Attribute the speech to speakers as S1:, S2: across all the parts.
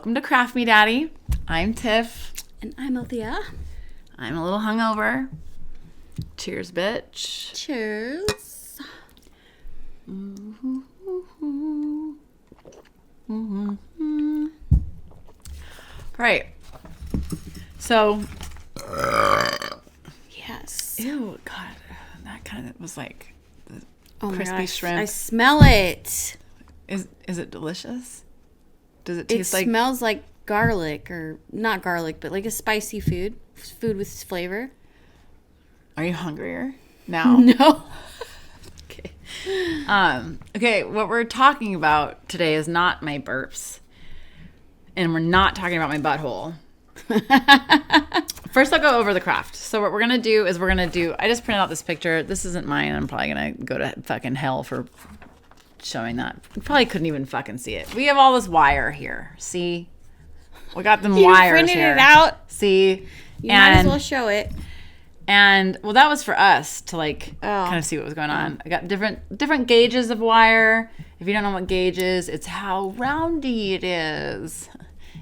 S1: Welcome to Craft Me Daddy. I'm Tiff.
S2: And I'm Althea.
S1: I'm a little hungover. Cheers, bitch.
S2: Cheers.
S1: Right. So.
S2: Yes.
S1: Ew, God. That kind of was like the crispy
S2: my gosh.
S1: shrimp.
S2: I smell it.
S1: Is it delicious? Does it taste like...
S2: It smells like garlic, or not garlic, but like a spicy food with flavor.
S1: Are you hungrier now?
S2: No.
S1: Okay. Okay, what we're talking about today is not my burps. And we're not talking about my butthole. First, I'll go over the craft. So what we're going to do is I just printed out this picture. This isn't mine. I'm probably going to go to fucking hell for showing that. You probably couldn't even fucking see it. We have all this wire here. See? We got them wires
S2: printed
S1: here.
S2: it out.
S1: See?
S2: You might as well show it.
S1: And, well, that was for us to, kind of see what was going on. I got different gauges of wire. If you don't know what gauge is, it's how roundy it is.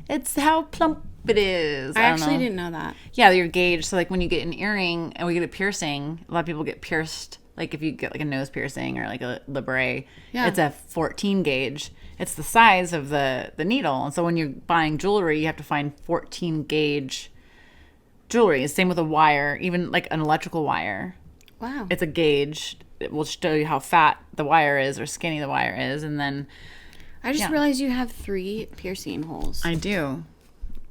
S1: It's how plump it is.
S2: I actually didn't know that.
S1: Yeah, your gauge. So, when you get an earring and we get a piercing, a lot of people get pierced. Like, if you get, a nose piercing or, a libre, it's a 14 gauge. It's the size of the needle. And so when you're buying jewelry, you have to find 14 gauge jewelry. Same with a wire, even, an electrical wire.
S2: Wow.
S1: It's a gauge. It will show you how fat the wire is or skinny the wire is. And then...
S2: I just realized you have 3 piercing holes.
S1: I do.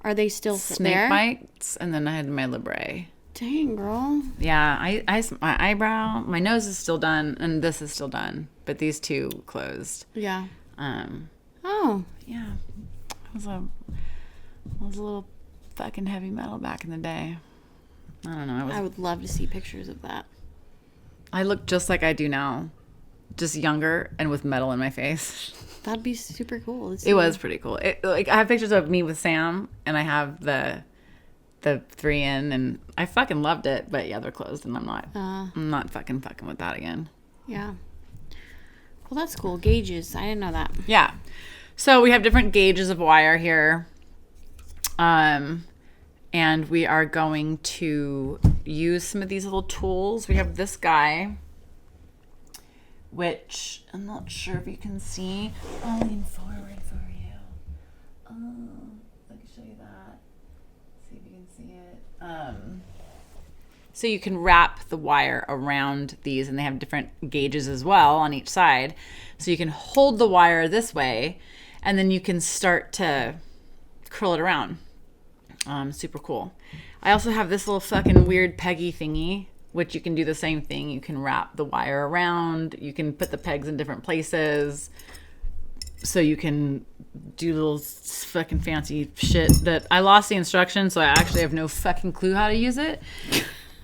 S2: Are they still
S1: Snake
S2: there?
S1: bites, and then I had my libre.
S2: Dang, girl.
S1: Yeah, my eyebrow, my nose is still done, and this is still done, but these two closed.
S2: Yeah.
S1: Oh. Yeah. I was a little fucking heavy metal back in the day. I don't know.
S2: I would love to see pictures of that.
S1: I look just like I do now, just younger and with metal in my face.
S2: That'd be super cool.
S1: It was pretty cool. I have pictures of me with Sam, and I have the 3 in, and I fucking loved it, but yeah, they're closed, and I'm not fucking with that again.
S2: Yeah. Well, that's cool. Gauges. I didn't know that.
S1: Yeah. So we have different gauges of wire here. And we are going to use some of these little tools. We have this guy, which I'm not sure if you can see. I'll lean forward for you. I can show you that. See if you can see it. So you can wrap the wire around these, and they have different gauges as well on each side. So you can hold the wire this way, and then you can start to curl it around. Super cool. I also have this little fucking weird peggy thingy, which you can do the same thing. You can wrap the wire around. You can put the pegs in different places. So you can do little fucking fancy shit that I lost the instructions, so I actually have no fucking clue how to use it.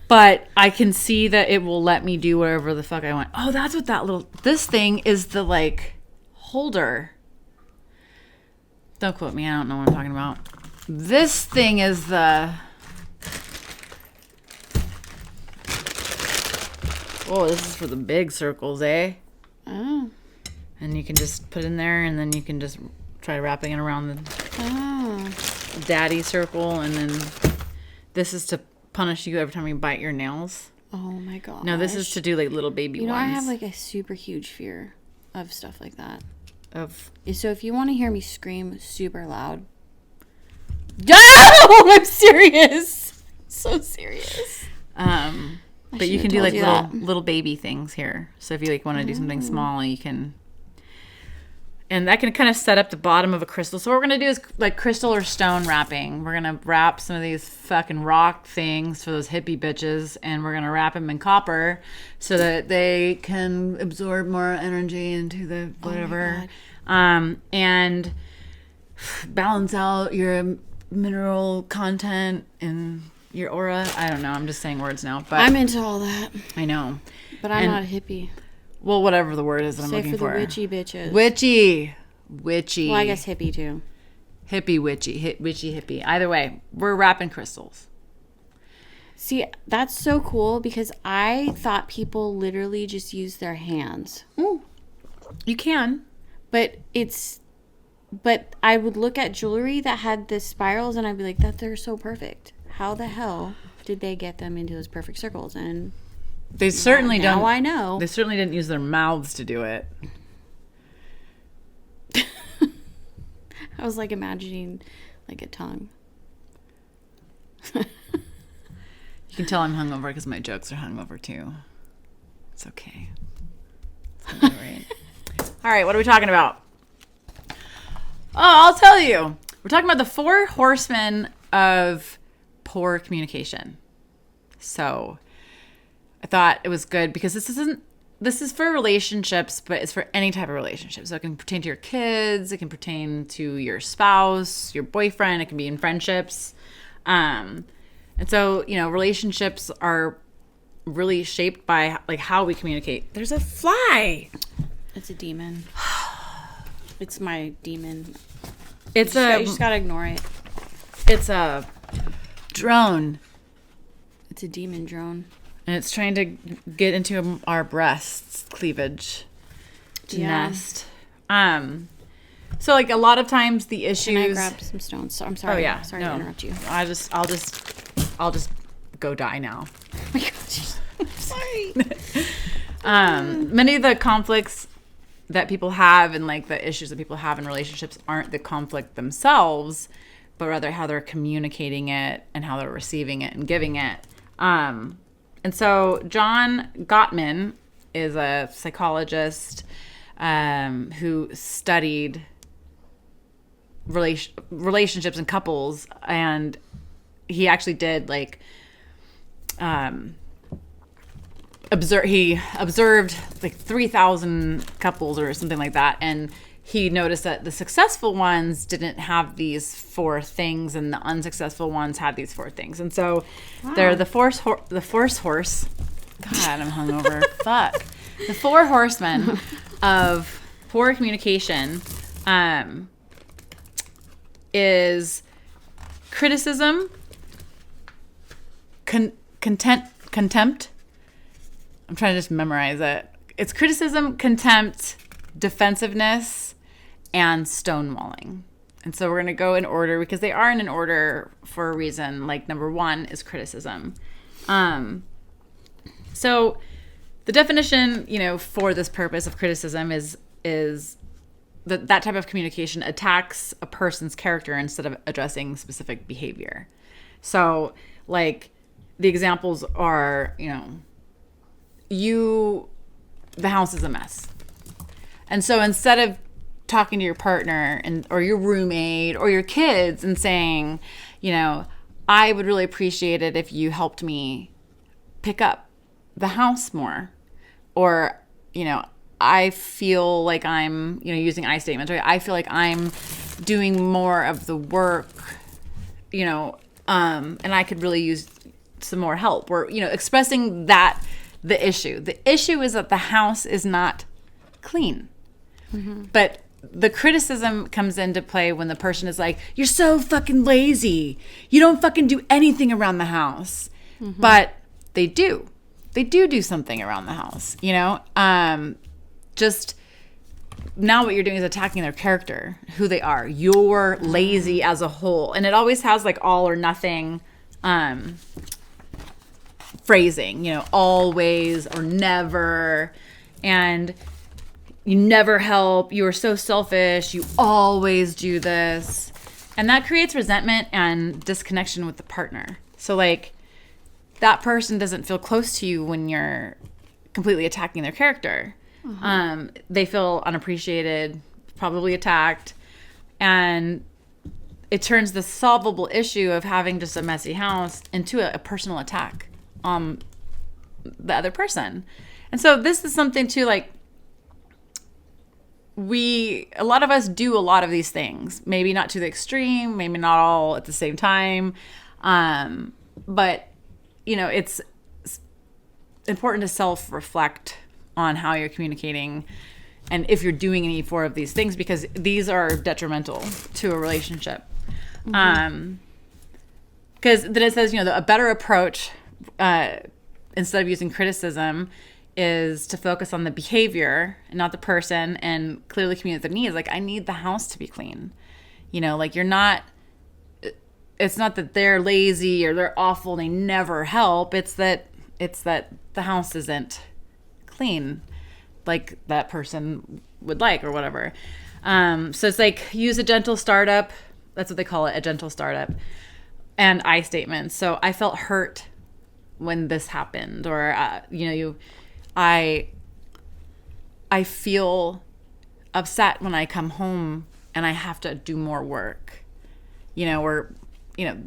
S1: But I can see that it will let me do whatever the fuck I want. Oh, that's what this thing is, the holder. Don't quote me. I don't know what I'm talking about. This thing is the... Oh, this is for the big circles, eh?
S2: Oh.
S1: And you can just put in there, and then you can just try wrapping it around the daddy circle, and then this is to punish you every time you bite your nails.
S2: Oh my god.
S1: No, this is to do little baby ones.
S2: I have a super huge fear of stuff like that. So if you want to hear me scream super loud. No! I'm serious. So serious.
S1: But you can do little baby things here. So if you want to do something small, you can. And that can kind of set up the bottom of a crystal. So what we're going to do is crystal or stone wrapping. We're going to wrap some of these fucking rock things for those hippie bitches. And we're going to wrap them in copper so that they can absorb more energy into the whatever. And balance out your mineral content and your aura. I don't know. I'm just saying words now. But
S2: I'm into all that.
S1: I know.
S2: But I'm not a hippie.
S1: Well, whatever the word is that I'm looking for.
S2: Say for the witchy bitches.
S1: Witchy.
S2: Well, I guess hippie too.
S1: Hippie, witchy, witchy, hippie. Either way, we're wrapping crystals.
S2: See, that's so cool because I thought people literally just use their hands.
S1: You can.
S2: But it's But I would look at jewelry that had the spirals and I'd be like, they're so perfect. How the hell did they get them into those perfect circles? And
S1: they certainly don't.
S2: Now I know.
S1: They certainly didn't use their mouths to do it.
S2: I was like imagining like a tongue.
S1: You can tell I'm hungover because my jokes are hungover too. It's okay. It's gonna be all right. All right, what are we talking about? Oh, I'll tell you. We're talking about the Four Horsemen of Poor Communication. So I thought it was good because this is for relationships, but it's for any type of relationship. So it can pertain to your kids, it can pertain to your spouse, your boyfriend, it can be in friendships. And so, relationships are really shaped by like how we communicate. There's a fly.
S2: It's a demon. It's my demon.
S1: You
S2: just gotta ignore it.
S1: It's a drone.
S2: It's a demon drone.
S1: And it's trying to get into our breasts, cleavage, to nest. So like a lot of times the issues.
S2: Can I grab some stones? I'm sorry.
S1: Oh yeah.
S2: Sorry to interrupt you.
S1: I'll just go die now.
S2: Oh my gosh. Sorry.
S1: Many of the conflicts that people have and like the issues that people have in relationships aren't the conflict themselves, but rather how they're communicating it and how they're receiving it and giving it. And so John Gottman is a psychologist who studied relationships and couples, and he actually did like he observed like 3,000 couples or something like that, and he noticed that the successful ones didn't have these four things and the unsuccessful ones had these four things. And so they're the fourth horse. God, I'm hungover. Fuck. The four horsemen of poor communication is criticism, contempt. I'm trying to just memorize it. It's criticism, contempt, defensiveness, and stonewalling. And so we're going to go in order because they are in an order for a reason. Like number one is criticism. So the definition, for this purpose of criticism is that type of communication attacks a person's character instead of addressing specific behavior. So like the examples are, the house is a mess. And so instead of talking to your partner or your roommate or your kids and saying, I would really appreciate it if you helped me pick up the house more. Or, I feel like I'm, using I statements, right? I feel like I'm doing more of the work, and I could really use some more help. Or, expressing that the issue. The issue is that the house is not clean. Mm-hmm. But the criticism comes into play when the person is like, you're so fucking lazy. You don't fucking do anything around the house. Mm-hmm. But they do. They do something around the house, just now what you're doing is attacking their character, who they are. You're lazy as a whole. And it always has like all or nothing phrasing, always or never. And you never help. You are so selfish. You always do this. And that creates resentment and disconnection with the partner. So like that person doesn't feel close to you when you're completely attacking their character. Uh-huh. They feel unappreciated, probably attacked. And it turns the solvable issue of having just a messy house into a personal attack on the other person. And so this is something too, like, a lot of us do a lot of these things, maybe not to the extreme, maybe not all at the same time. But it's important to self-reflect on how you're communicating and if you're doing any four of these things, because these are detrimental to a relationship. Mm-hmm. Because then it says, a better approach, instead of using criticism, is to focus on the behavior and not the person, and clearly communicate their needs. Like, I need the house to be clean. Like, it's not that they're lazy or they're awful and they never help. It's that the house isn't clean like that person would like or whatever. So it's like, use a gentle startup. That's what they call it, a gentle startup. And I statements. So I felt hurt when this happened, or I feel upset when I come home and I have to do more work, or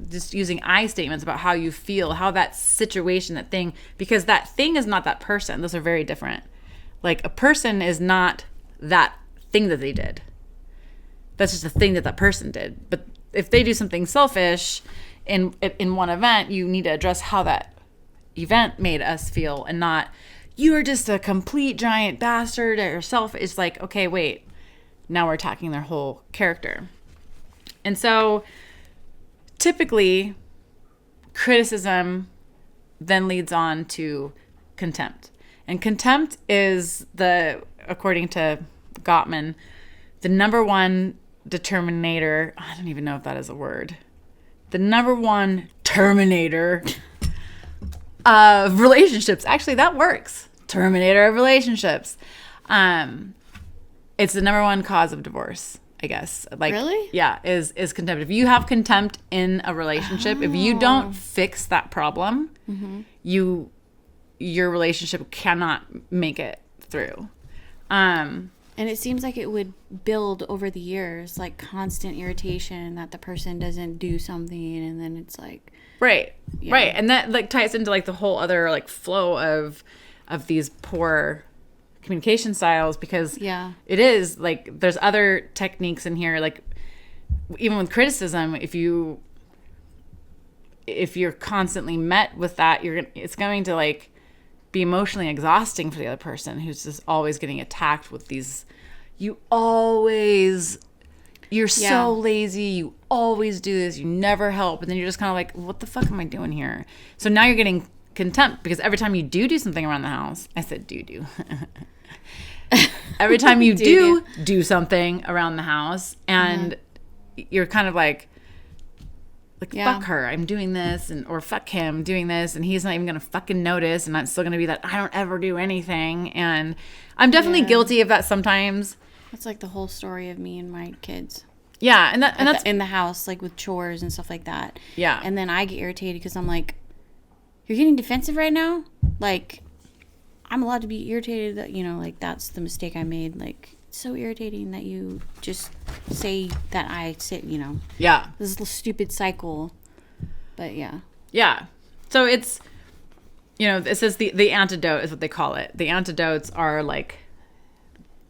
S1: just using I statements about how you feel, how that situation, that thing, because that thing is not that person. Those are very different. Like, a person is not that thing that they did. That's just a thing that person did. But if they do something selfish in one event, you need to address how that event made us feel, and not, you are just a complete giant bastard at yourself. It's like, okay, wait, now we're attacking their whole character. And so typically criticism then leads on to contempt. And contempt is according to Gottman, the number one determinator. I don't even know if that is a word. The number one terminator of relationships. Actually, that works. Terminator of relationships. It's the number one cause of divorce, I guess. Like,
S2: really?
S1: Yeah, is contempt. If you have contempt in a relationship, if you don't fix that problem, your relationship cannot make it through.
S2: And it seems like it would build over the years, like constant irritation that the person doesn't do something, and then it's like,
S1: right, and that like ties into like the whole other like flow of these poor communication styles, because it is like there's other techniques in here, like even with criticism, if you're constantly met with that, it's going to like be emotionally exhausting for the other person who's just always getting attacked with these, you're so lazy, you always do this, you never help, and then you're just kind of like, what the fuck am I doing here? So now you're getting contempt, because every time you do something around the house, I said do every time you do something around the house, and you're kind of like fuck her, I'm doing this, or fuck him, doing this, and he's not even gonna fucking notice, and I'm still gonna be that I don't ever do anything. And I'm definitely guilty of that sometimes.
S2: That's like the whole story of me and my kids.
S1: Yeah, and that's
S2: in the house, like with chores and stuff like that.
S1: Yeah,
S2: and then I get irritated because I'm like, you're getting defensive right now. Like, I'm allowed to be irritated that, like, that's the mistake I made. Like, it's so irritating that you just say that I sit,
S1: Yeah.
S2: This little stupid cycle. But yeah.
S1: Yeah. So it's, it says the antidote is what they call it. The antidotes are like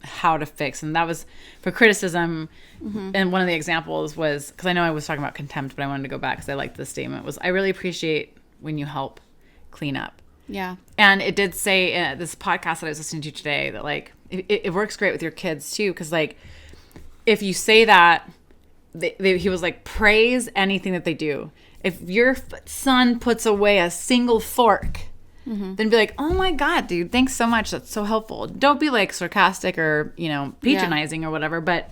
S1: how to fix. And that was for criticism. Mm-hmm. And one of the examples was, because I know I was talking about contempt, but I wanted to go back because I liked the statement, was, I really appreciate when you help clean up.
S2: Yeah. And
S1: it did say in this podcast that I was listening to today that, like, it works great with your kids too, because, like, if you say that, he was like, praise anything that they do. If your son puts away a single fork, then be like, oh my God, dude, thanks so much. That's so helpful. Don't be like sarcastic or, patronizing or whatever, but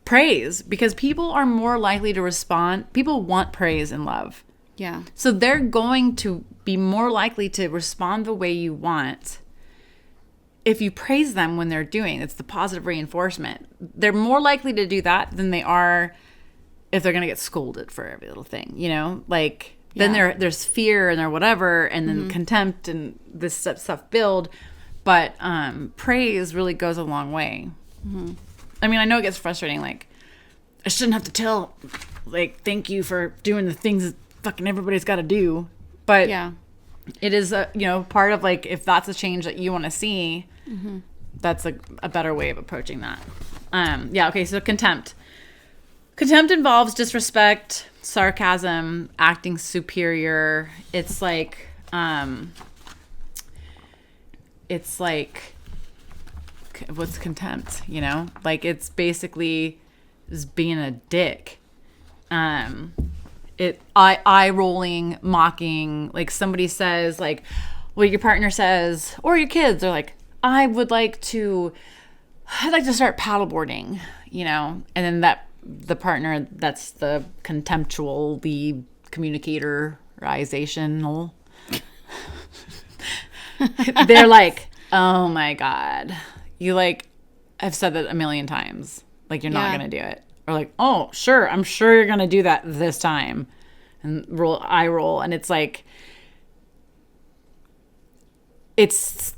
S1: praise, because people are more likely to respond. People want praise and love.
S2: Yeah. So
S1: they're going to be more likely to respond the way you want if you praise them when they're doing. It's the positive reinforcement. They're more likely to do that than they are if they're going to get scolded for every little thing, Like, then there's fear and there whatever, and then contempt and this stuff build. But praise really goes a long way. Mm-hmm. I mean, I know it gets frustrating. Like, I shouldn't have to tell, like, thank you for doing the things that fucking everybody's got to do. But it is part of, like, if that's a change that you want to see, that's a better way of approaching that. Okay, so contempt involves disrespect, sarcasm, acting superior. It's like what's contempt, like, it's basically just being a dick. Eye rolling, mocking. Like, somebody says, like, well, your partner says, or your kids are like, I'd like to start paddleboarding, and then the partner, that's the contemptual, the communicatorization. They're like, oh my God, you I've said that a million times. Like, you're not going to do it. Or like, oh, sure, I'm sure you're going to do that this time. And eye roll. And it's like,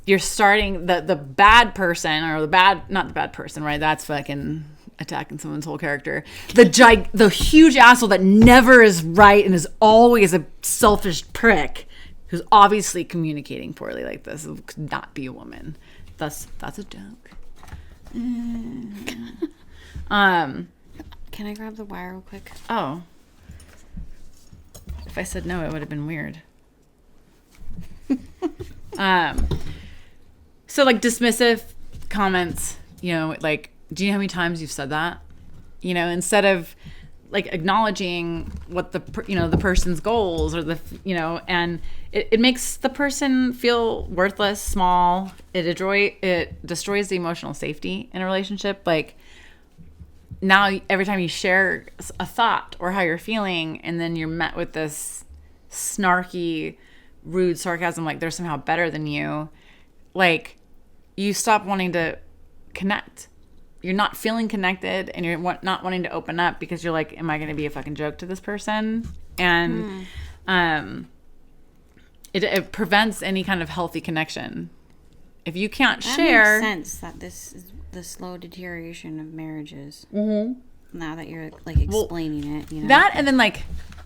S1: you're starting the bad person, or not the bad person, right? That's fucking attacking someone's whole character. The huge asshole that never is right and is always a selfish prick who's obviously communicating poorly like this. It could not be a woman. That's a joke.
S2: Can I grab the wire real quick?
S1: Oh. If I said no, it would have been weird. So dismissive comments, do you know how many times you've said that? Instead of acknowledging what the person's goals, or and it makes the person feel worthless, small. It destroys the emotional safety in a relationship. Now every time you share a thought or how you're feeling, and then you're met with this snarky, rude sarcasm, they're somehow better than you, you stop wanting to connect. You're not feeling connected, and you're not wanting to open up because you're like, am I going to be a fucking joke to this person? And it prevents any kind of healthy connection. If you can't share...
S2: That makes sense that this is the slow deterioration of marriages. Mm-hmm. Now that you're explaining it,
S1: That, and then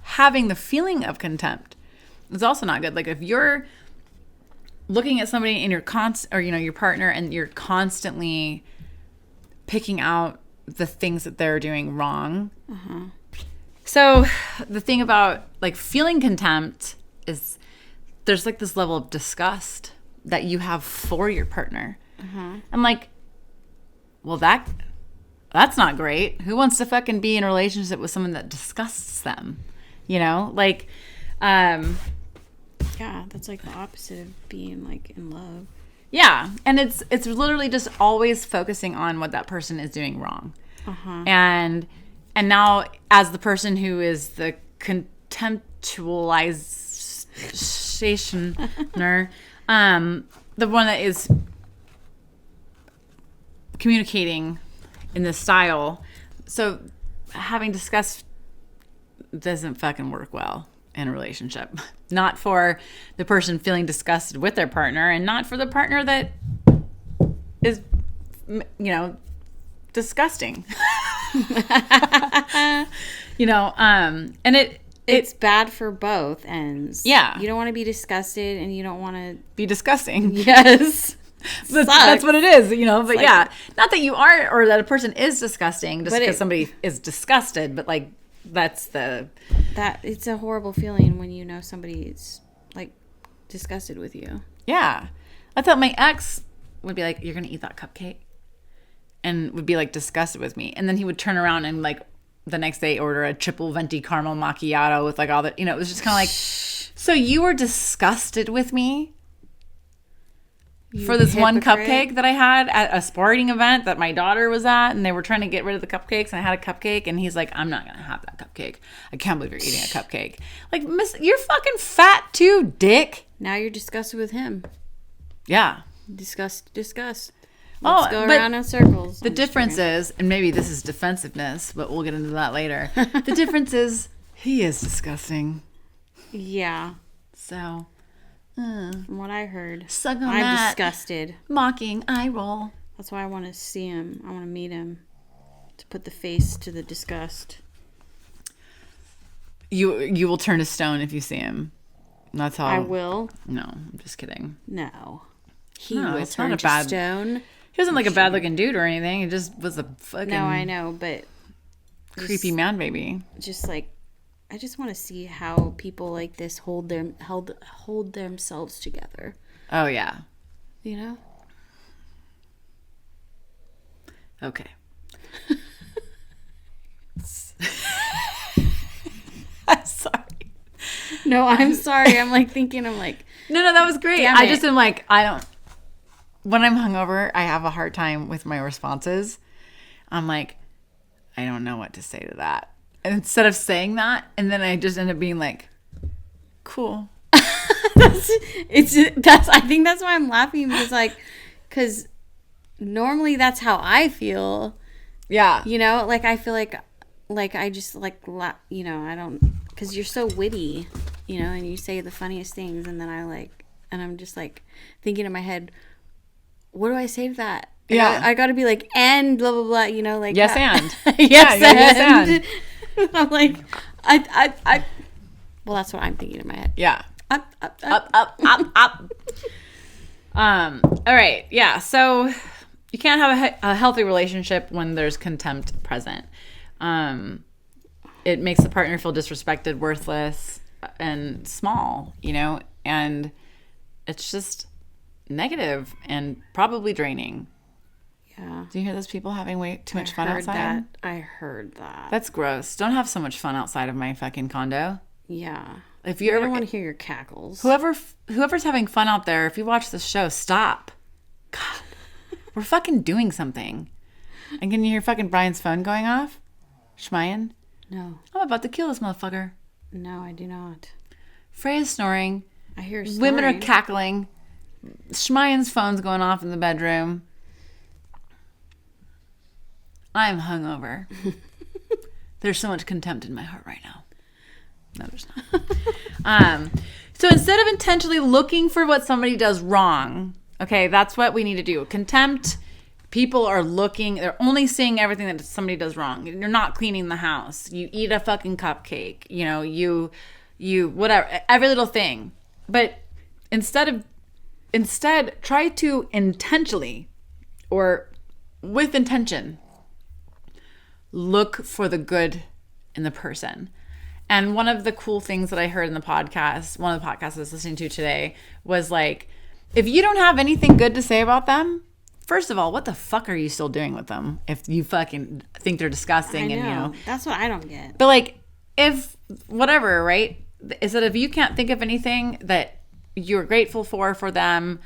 S1: having the feeling of contempt is also not good. If you're looking at somebody and your partner, and you're constantly picking out the things that they're doing wrong. Uh-huh. So the thing about feeling contempt is there's this level of disgust that you have for your partner. Uh-huh. And well, that's not great. Who wants to fucking be in a relationship with someone that disgusts them?
S2: Yeah, that's the opposite of being in love.
S1: Yeah, and it's literally just always focusing on what that person is doing wrong. Uh-huh. And now, as the person who is the contemptualizationer, the one that is communicating in this style, so having discussed doesn't fucking work well in a relationship. Not for the person feeling disgusted with their partner, and not for the partner that is, disgusting. And
S2: it's bad for both ends.
S1: Yeah.
S2: You don't want to be disgusted, and you don't want to
S1: be disgusting.
S2: Yes.
S1: That's what it is, but yeah, not that you are, or that a person is disgusting just because somebody is disgusted, but
S2: it's a horrible feeling when somebody's disgusted with you.
S1: Yeah. I thought my ex would be like, you're going to eat that cupcake? And would be disgusted with me. And then he would turn around and the next day order a triple venti caramel macchiato with all the, it was just kind of so you were disgusted with me for this one cupcake that I had at a sporting event that my daughter was at, and they were trying to get rid of the cupcakes, and I had a cupcake, and he's like, I'm not going to have that cupcake. I can't believe you're eating a cupcake. Miss, you're fucking fat too, dick.
S2: Now you're disgusted with him.
S1: Yeah.
S2: Disgust. Let's go
S1: but
S2: around in circles.
S1: The difference is, and maybe this is defensiveness, but we'll get into that later. The difference is he is disgusting.
S2: Yeah.
S1: So...
S2: From what I heard,
S1: I'm
S2: disgusted.
S1: Mocking eye roll.
S2: That's why I want to see him. I want to meet him to put the face to the disgust.
S1: You will turn to stone if you see him. That's how
S2: I will.
S1: No, I'm just kidding.
S2: No, he will turn to stone.
S1: He wasn't a bad looking dude or anything. He just was a fucking.
S2: No, I know, but
S1: creepy man baby.
S2: Just I just want to see how people like this hold themselves together.
S1: Oh yeah. Okay. I'm sorry.
S2: No, I'm sorry. I'm thinking.
S1: No, that was great.
S2: Damn
S1: I
S2: it.
S1: just am like, when I'm hungover, I have a hard time with my responses. I'm like, I don't know what to say to that. And instead of saying that, and then I just end up being like, cool.
S2: I think that's why I'm laughing because normally that's how I feel.
S1: Yeah.
S2: You know, like I feel like I just I don't, because you're so witty, you know, and you say the funniest things, and then and I'm just like thinking in my head, what do I say to that? I got to be like, and blah blah blah, you know, like
S1: yes and
S2: yes and. I'm like, well, that's what I'm thinking in my head.
S1: Yeah.
S2: Up.
S1: All right. Yeah. So you can't have a healthy relationship when there's contempt present. It makes the partner feel disrespected, worthless, and small, you know, and it's just negative and probably draining.
S2: Yeah.
S1: Do you hear those people having way too much fun outside?
S2: I heard that.
S1: That's gross. Don't have so much fun outside of my fucking condo.
S2: Yeah.
S1: If you
S2: I don't want to hear your cackles.
S1: Whoever's having fun out there, if you watch this show, stop. God, we're fucking doing something. And can you hear fucking Brian's phone going off? Schmayan?
S2: No.
S1: I'm about to kill this motherfucker.
S2: No, I do not.
S1: Freya's snoring.
S2: I hear snoring.
S1: Women are cackling. Schmayan's phone's going off in the bedroom. I'm hungover. There's so much contempt in my heart right now. No, there's not. So instead of intentionally looking for what somebody does wrong, okay, that's what we need to do. Contempt, people are looking, they're only seeing everything that somebody does wrong. You're not cleaning the house. You eat a fucking cupcake. You know, you whatever, every little thing. But instead try to intentionally or with intention look for the good in the person. And one of the cool things that I heard in the podcast, one of the podcasts I was listening to today, was like, if you don't have anything good to say about them, first of all, what the fuck are you still doing with them if you fucking think they're disgusting?
S2: I know.
S1: And you know,
S2: That's what I don't get.
S1: but like, if whatever, right? Is that if you can't think of anything that you're grateful for them,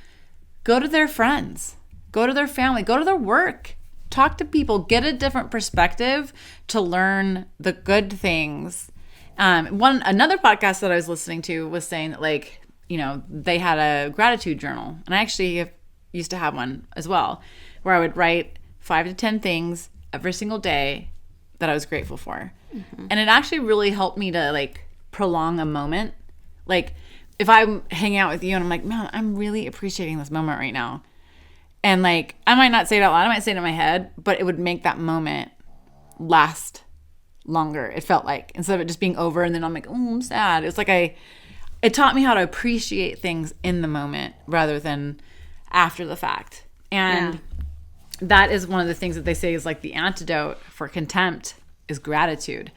S1: go to their friends, go to their family, go to their work, talk to people, get a different perspective to learn the good things. Another podcast that I was listening to was saying that, like, you know, they had a gratitude journal, and I actually used to have one as well, where I would write 5 to 10 things every single day that I was grateful for. Mm-hmm. And it actually really helped me to like prolong a moment. Like if I'm hanging out with you and I'm like, man, I'm really appreciating this moment right now. And like, I might not say it out loud, I might say it in my head, but it would make that moment last longer. It felt like, instead of it just being over and then I'm like, oh, I'm sad. It's like it taught me how to appreciate things in the moment rather than after the fact. And that is one of the things that they say is like the antidote for contempt is gratitude.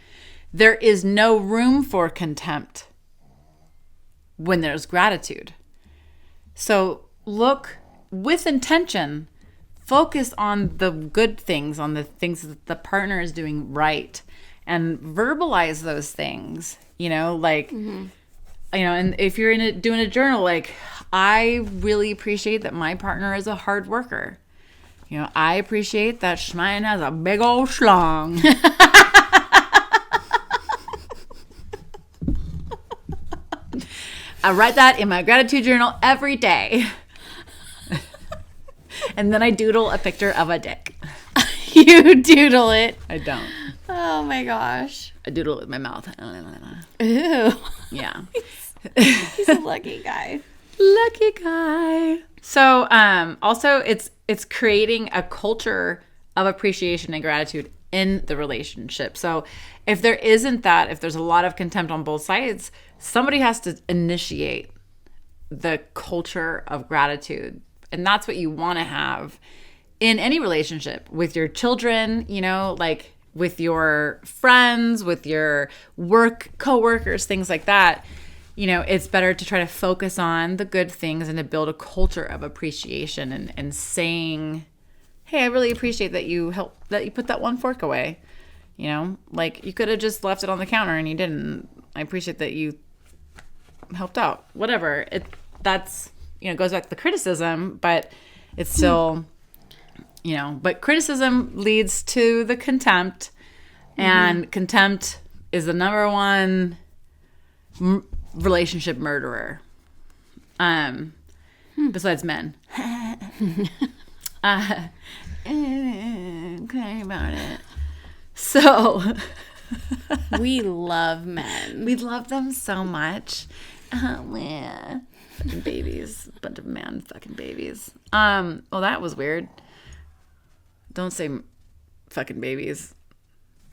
S1: There is no room for contempt when there's gratitude. So look with intention, focus on the good things, on the things that the partner is doing right, and verbalize those things, you know, like, you know, and if you're doing a journal, like, I really appreciate that my partner is a hard worker. You know, I appreciate that Schmein has a big old schlong. I write that in my gratitude journal every day. And then I doodle a picture of a dick.
S2: You doodle it.
S1: I don't.
S2: Oh my gosh.
S1: I doodle it with my mouth.
S2: Ew.
S1: Yeah.
S2: He's a lucky guy.
S1: Lucky guy. So also it's creating a culture of appreciation and gratitude in the relationship. So if there isn't that, if there's a lot of contempt on both sides, somebody has to initiate the culture of gratitude. And that's what you want to have in any relationship with your children, you know, like with your friends, with your work coworkers, things like that. You know, it's better to try to focus on the good things and to build a culture of appreciation and saying, hey, I really appreciate that you put that one fork away. You know, like you could have just left it on the counter and you didn't. I appreciate that you helped out. Whatever. that's, goes back to the criticism, but it's still, but criticism leads to the contempt, and contempt is the number one relationship murderer. Besides men. Okay about it. So
S2: we love men.
S1: We love them so much. Yeah. Fucking babies. A bunch of man fucking babies. Well, that was weird. Don't say fucking babies.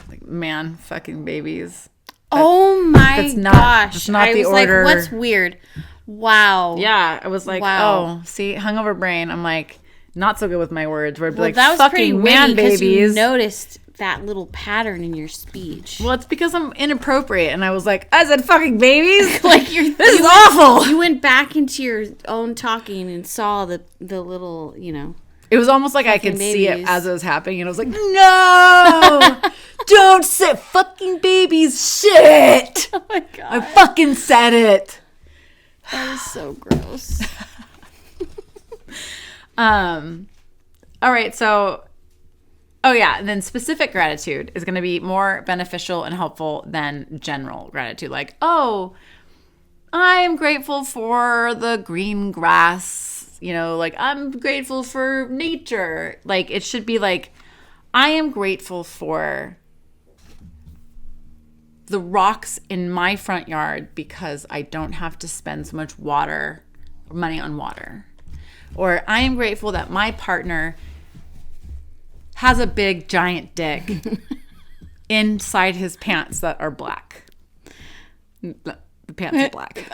S1: Like man fucking babies.
S2: Oh my gosh.
S1: That's not the
S2: was
S1: order.
S2: Like, what's weird? Wow.
S1: Yeah, I was like, oh, see, hungover brain. I'm like, not so good with my words. Where I'd be like,
S2: that was
S1: fucking man babies.
S2: You noticed that little pattern in your speech.
S1: Well, it's because I'm inappropriate, and I was like, I said fucking babies.
S2: Like
S1: this is awful.
S2: You went back into your own talking and saw the little,
S1: It was almost like I could
S2: babies.
S1: see it as it was happening, and I was like, no, don't say fucking babies. Shit.
S2: Oh my god.
S1: I fucking said it.
S2: That is so gross.
S1: All right, so and then specific gratitude is going to be more beneficial and helpful than general gratitude. Like, oh, I'm grateful for the green grass, like I'm grateful for nature. Like, it should be like, I am grateful for the rocks in my front yard because I don't have to spend so much money on water. Or I am grateful that my partner has a big giant dick inside his pants that are black. The pants are black.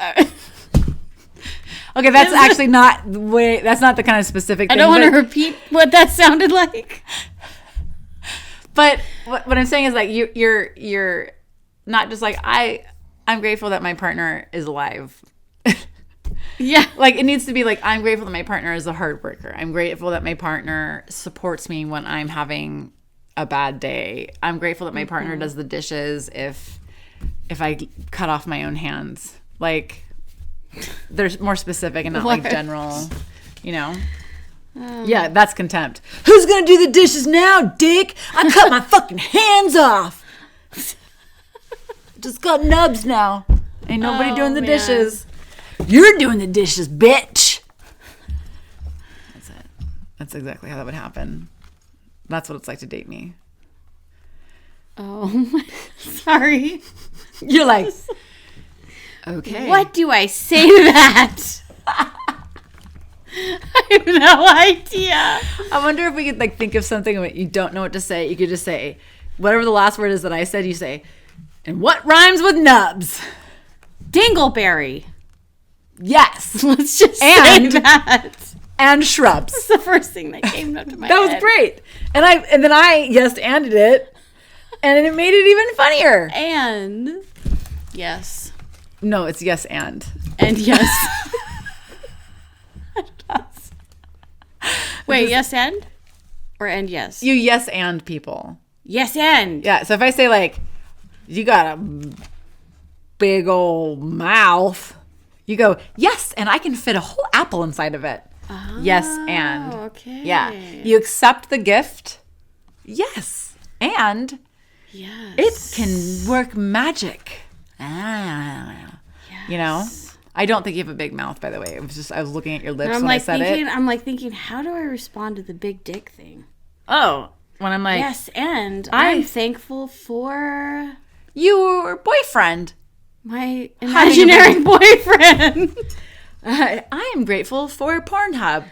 S1: Okay, that's actually not the way. That's not the kind of specific thing.
S2: I don't want to repeat what that sounded like.
S1: But what I'm saying is, like, you're not just like, I'm grateful that my partner is alive.
S2: Yeah.
S1: Like, it needs to be like, I'm grateful that my partner is a hard worker. I'm grateful that my partner supports me when I'm having a bad day. I'm grateful that my partner does the dishes if I cut off my own hands. Like, there's more specific and not like general, Yeah, that's contempt. Who's gonna do the dishes now, dick? I cut my fucking hands off. Just got nubs now. Ain't nobody doing the dishes. You're doing the dishes, bitch. That's it. That's exactly how that would happen. That's what it's like to date me.
S2: Oh, sorry.
S1: You're like, okay.
S2: What do I say to that? I have no idea.
S1: I wonder if we could like think of something when you don't know what to say. You could just say whatever the last word is that I said. You say, and what rhymes with nubs?
S2: Dingleberry.
S1: Yes.
S2: Let's just say that.
S1: And shrubs.
S2: That's the first thing that came up to my head.
S1: That was great. And then I yes-anded it, and it made it even funnier.
S2: And yes.
S1: No, it's yes and.
S2: And yes. Wait, yes and? Or and yes?
S1: You yes and people.
S2: Yes and.
S1: Yeah, so if I say like, you got a big old mouth, you go, yes, and I can fit a whole apple inside of it. Oh, yes and.
S2: Okay.
S1: Yeah. You accept the gift. Yes. And
S2: yes,
S1: it can work magic. Yes. I don't think you have a big mouth, by the way. It was just, I was looking at your lips when I said it.
S2: I'm like thinking, how do I respond to the big dick thing?
S1: Oh, when I'm like,
S2: yes, and I'm thankful for
S1: your boyfriend.
S2: My imaginary boyfriend.
S1: I am grateful for Pornhub.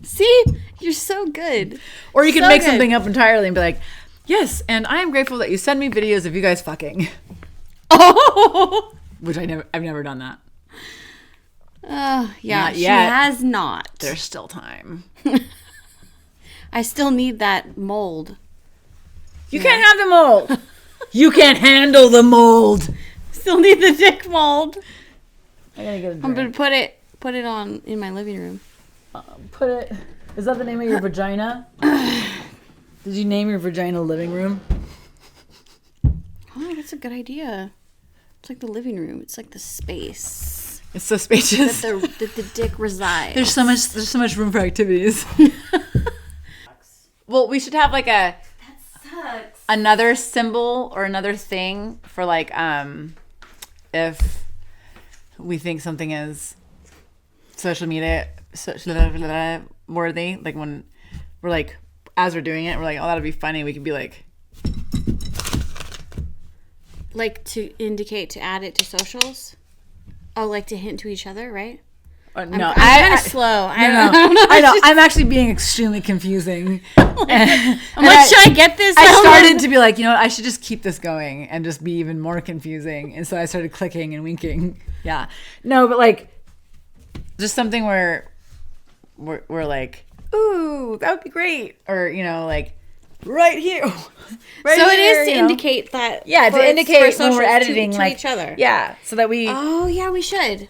S2: See? You're so good.
S1: Or you can make something up entirely and be like, yes, and I am grateful that you send me videos of you guys fucking.
S2: Oh!
S1: Which I've never done that.
S2: Yeah,
S1: not
S2: she
S1: yet.
S2: has not.
S1: There's still time.
S2: I still need that mold.
S1: You can't have the mold. You can't handle the mold.
S2: Still need the dick mold.
S1: I gotta get a drink.
S2: I'm gonna put it on in my living room.
S1: Is that the name of your vagina? Did you name your vagina living room?
S2: Oh, that's a good idea. It's like the living room. It's like the space.
S1: It's so spacious.
S2: That the dick resides.
S1: There's so much room for activities. Well, we should have like another symbol or another thing for like if we think something is social media worthy, like when we're like, as we're doing it, we're like, oh, that'll be funny. We could be like
S2: to indicate, to add it to socials. Oh, like to hint to each other, right?
S1: No,
S2: I'm kind of slow.
S1: I know. I'm actually being extremely confusing.
S2: I'm like, should I get this?
S1: I started to be like, you know what? I should just keep this going and just be even more confusing. And so I started clicking and winking. Yeah. No, but like, just something where we're like, ooh, that would be great. Or, you know, like, right here. Right
S2: so
S1: here,
S2: it is to
S1: you know?
S2: Indicate that.
S1: Yeah, to indicate when we're editing,
S2: to
S1: like
S2: each other.
S1: Yeah, so that we.
S2: Oh yeah, we should.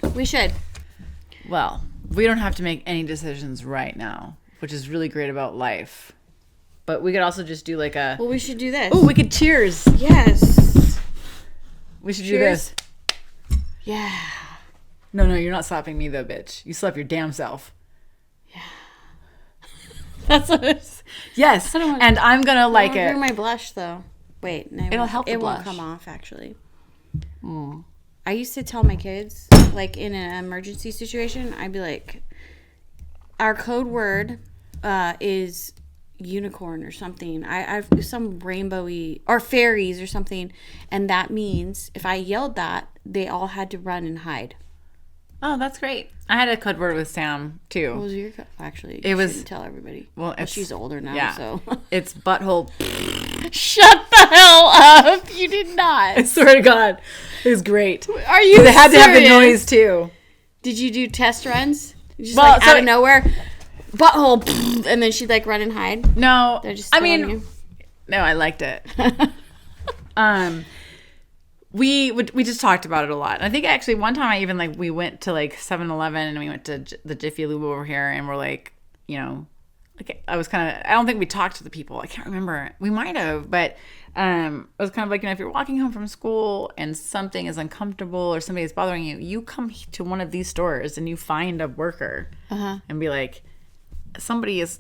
S1: Well, we don't have to make any decisions right now, which is really great about life. But we could also just do like a.
S2: Well, we should do this.
S1: Oh, we could cheers.
S2: Yes.
S1: We should do this.
S2: Yeah.
S1: No, you're not slapping me though, bitch. You slap your damn self.
S2: Yeah. That's what it's.
S1: Yes, and I'm gonna like it.
S2: My blush though. Wait, no,
S1: it'll help.
S2: It
S1: won't
S2: come off actually.
S1: Mm.
S2: I used to tell my kids, like in an emergency situation, I'd be like, our code word is unicorn or something. I've some rainbowy or fairies or something, and that means if I yelled that, they all had to run and hide.
S1: Oh, that's great. I had a code word with Sam too.
S2: What was your code? Actually,
S1: it was.
S2: Shouldn't tell everybody.
S1: Well,
S2: she's older now,
S1: yeah.
S2: So
S1: it's butthole.
S2: Shut the hell up! You did not.
S1: I swear to God, it was great.
S2: Are you?
S1: They had
S2: serious?
S1: to have the noise too.
S2: Did you do test runs? Just like out of nowhere, butthole, and then she'd like run and hide.
S1: No,
S2: they're just.
S1: No, I liked it. We just talked about it a lot. And I think actually one time I even like we went to like 7-Eleven and we went to the Jiffy Lube over here and we're like, you know, like I was kind of, I don't think we talked to the people. I can't remember. We might have, but I was kind of like, you know, if you're walking home from school and something is uncomfortable or somebody is bothering you, you come to one of these stores and you find a worker and be like, somebody is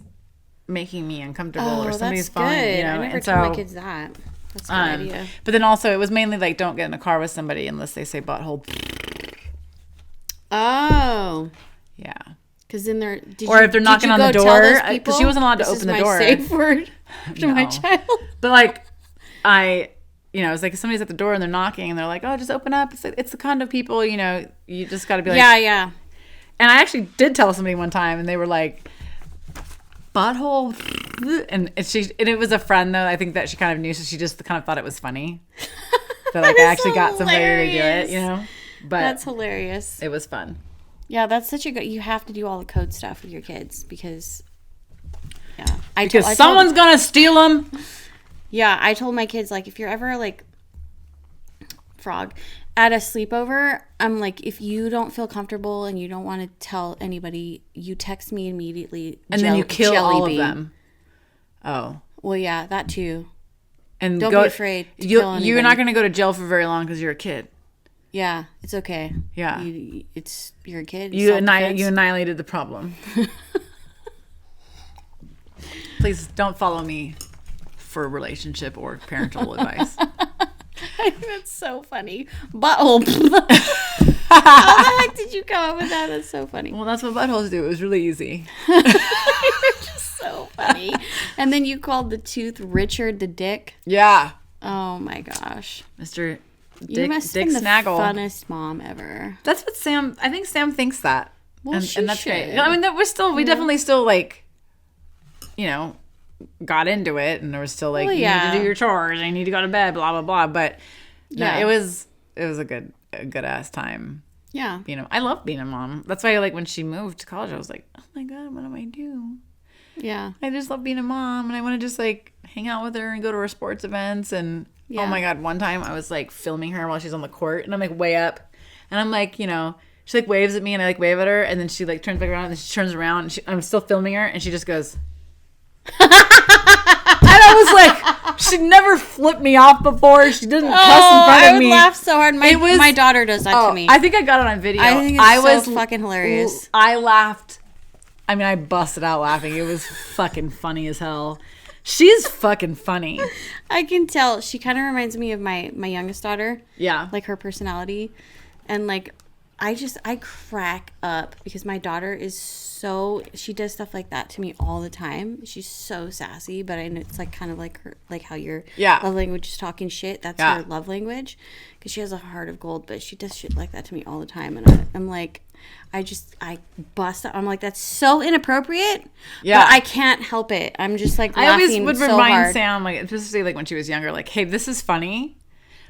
S1: making me uncomfortable or somebody's following, you know.
S2: I never told my kids that. That's a good idea.
S1: But then also, it was mainly like, don't get in a car with somebody unless they say butthole.
S2: Oh.
S1: Yeah.
S2: Because then they're...
S1: if they're knocking on the door. Because she wasn't allowed to open the door.
S2: This is my safe word to my child.
S1: But like, you know, it's like if somebody's at the door and they're knocking and they're like, oh, just open up. It's the condo people, you know. You just got to be like...
S2: Yeah.
S1: And I actually did tell somebody one time and they were like... butthole, and it was a friend though. I think that she kind of knew, so she just kind of thought it was funny that like I actually got somebody to do it, you know. But
S2: that's hilarious.
S1: It was fun.
S2: Yeah, that's such a good. You have to do all the code stuff with your kids because, yeah,
S1: someone's gonna steal them.
S2: Yeah, I told my kids like if you're ever like frog at a sleepover, I'm like, if you don't feel comfortable and you don't want to tell anybody, you text me immediately.
S1: And then you kill all of them. Oh.
S2: Well, yeah, that too.
S1: And
S2: don't be afraid to kill anybody.
S1: You're not going to go to jail for very long because you're a kid.
S2: Yeah, it's okay.
S1: Yeah.
S2: You're a kid.
S1: You annihilated the problem. Please don't follow me for relationship or parental advice.
S2: I think that's so funny. Butthole. How the heck did you come up with that? That's so funny.
S1: Well, that's what buttholes do. It was really easy.
S2: You're just so funny. And then you called the tooth Richard the Dick.
S1: Yeah.
S2: Oh my gosh.
S1: Mr.
S2: You must have been the funnest mom ever.
S1: That's what I think Sam thinks that.
S2: Well,
S1: and that's great. I mean, we definitely still like, you know, got into it, and there was still like, you need to do your chores and you need to go to bed, blah blah blah. But yeah, it was a good ass time.
S2: Yeah,
S1: you know, I love being a mom. That's why like when she moved to college, I was like, oh my god, what do I do?
S2: Yeah,
S1: I just love being a mom, and I want to just like hang out with her and go to her sports events. And oh my god, one time I was like filming her while she's on the court, and I'm like way up, and I'm like, you know, she like waves at me, and I like wave at her, and then she like turns back around, and she turns around, and I'm still filming her, and she just goes. And I was like,
S3: She never flipped me off before. She didn't cuss in
S2: Oh,
S3: front
S2: I
S3: of
S2: would
S3: me.
S2: laugh so hard. My daughter does that to me.
S3: I think I got it on video.
S2: I think it's so fucking hilarious.
S3: I laughed. I mean, I busted out laughing. It was fucking funny as hell. She's fucking funny.
S2: I can tell. She kind of reminds me of my youngest daughter.
S3: Yeah.
S2: Like her personality. And like, I crack up because my daughter is she does stuff like that to me all the time. She's so sassy, but it's like kind of like her, like how your love language is talking shit. That's her love language because she has a heart of gold, but she does shit like that to me all the time. And I'm like, I bust up. I'm like, that's so inappropriate. Yeah. But I can't help it. I'm just like laughing.
S3: I always would
S2: so
S3: remind
S2: hard.
S3: Sam, like, especially like when she was younger, like, hey, this is funny.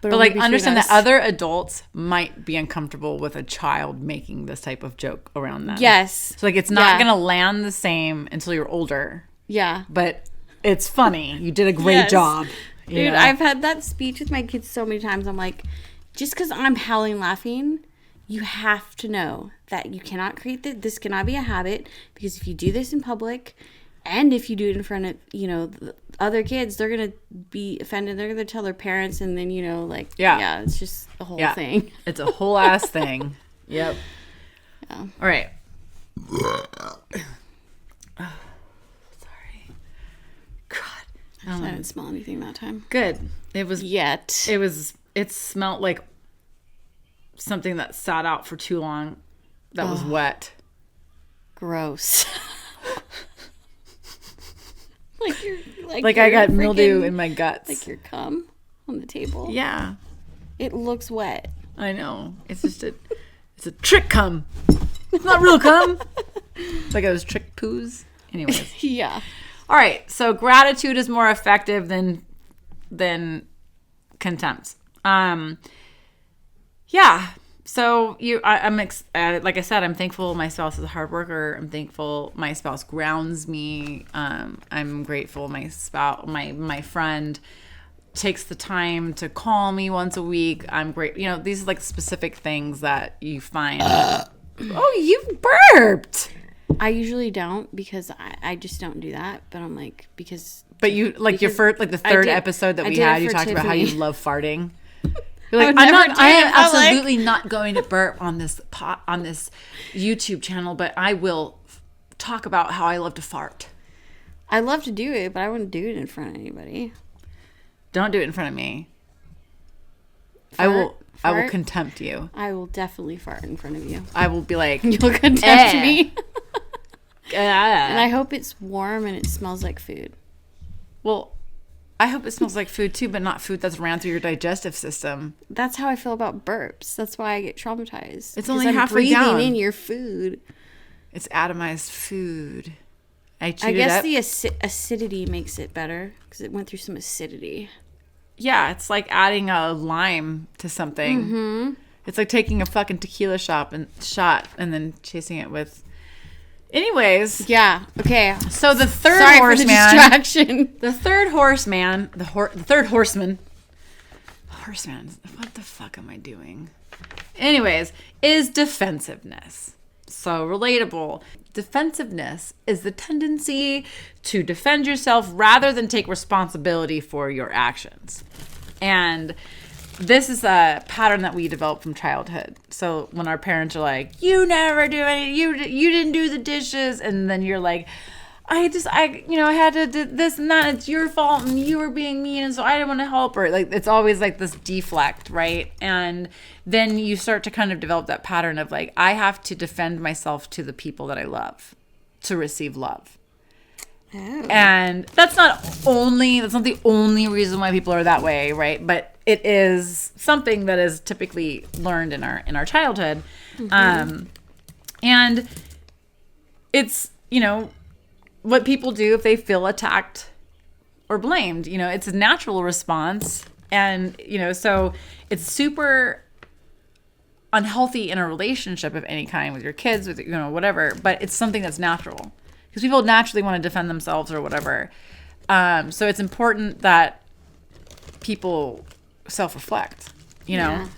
S3: But like, understand that other adults might be uncomfortable with a child making this type of joke around them.
S2: Yes.
S3: So like, it's not going to land the same until you're older.
S2: Yeah.
S3: But it's funny. You did a great job.
S2: Dude, I've had that speech with my kids so many times. I'm like, just because I'm howling laughing, you have to know that you cannot create this cannot be a habit, because if you do this in public and if you do it in front of, the other kids, they're going to be offended. They're going to tell their parents, and then, it's just a whole thing.
S3: It's a whole ass thing. Yep. Yeah. All right. Oh, sorry. God.
S2: I didn't smell anything that time.
S3: Good. It was.
S2: Yet.
S3: It smelled like something that sat out for too long that was wet.
S2: Gross.
S3: Like I got mildew in my guts.
S2: Like your cum on the table.
S3: Yeah.
S2: It looks wet.
S3: I know. It's just it's a trick cum. It's not real cum. It's like those trick poos. Anyways.
S2: Yeah.
S3: All right. So gratitude is more effective than contempt. Yeah. So like I said, I'm thankful my spouse is a hard worker. I'm thankful my spouse grounds me. I'm grateful my friend takes the time to call me once a week. I'm great. These are like specific things that you find. Oh, you burped.
S2: I usually don't, because I just don't do that. But I'm like, because.
S3: But you like your first, like the third episode that we had, you talked about how you love farting. You're like, I am absolutely not going to burp on this YouTube channel, but I will talk about how I love to fart.
S2: I love to do it, but I wouldn't do it in front of anybody.
S3: Don't do it in front of me. I will contempt you.
S2: I will definitely fart in front of you.
S3: I will be like,
S2: you'll contempt me. And I hope it's warm and it smells like food.
S3: Well, I hope it smells like food too, but not food that's ran through your digestive system.
S2: That's how I feel about burps. That's why I get traumatized.
S3: It's only halfway down.
S2: I'm breathing in your food.
S3: It's atomized food.
S2: I guess the acidity makes it better, because it went through some acidity.
S3: Yeah, it's like adding a lime to something. Mm-hmm. It's like taking a fucking tequila shot and then chasing it with. Anyways.
S2: Yeah. Okay.
S3: So the third horseman. For the distraction. The third horseman. The third horseman. Horseman. What the fuck am I doing? Anyways, is defensiveness. So relatable. Defensiveness is the tendency to defend yourself rather than take responsibility for your actions. And this is a pattern that we develop from childhood. So when our parents are like, you never do any, you didn't do the dishes. And then you're like, I had to do this and that. It's your fault and you were being mean. And so I didn't want to help her. Like, it's always like this deflect, right? And then you start to kind of develop that pattern of like, I have to defend myself to the people that I love to receive love. Oh. And that's not the only reason why people are that way, right? But it is something that is typically learned in our childhood. Mm-hmm. And it's, what people do if they feel attacked or blamed. It's a natural response. And, so it's super unhealthy in a relationship of any kind with your kids, with, whatever. But it's something that's natural. Because people naturally want to defend themselves or whatever. So it's important that people self-reflect, Yeah.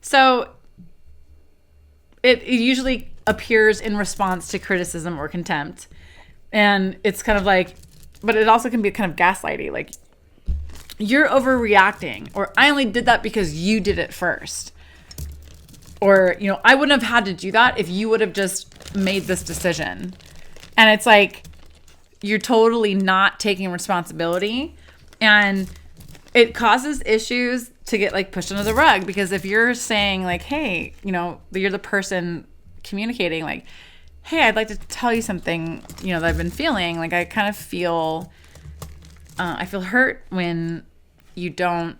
S3: So it usually appears in response to criticism or contempt. And it's kind of like, but it also can be kind of gaslighty. Like, you're overreacting, or I only did that because you did it first. Or, you know, I wouldn't have had to do that if you would have just made this decision. And it's like, you're totally not taking responsibility. And it causes issues to get like pushed under the rug, because if you're saying like, hey, you know, you're the person communicating like, hey, I'd like to tell you something, you know, that I've been feeling. Like, I kind of feel, I feel hurt when you don't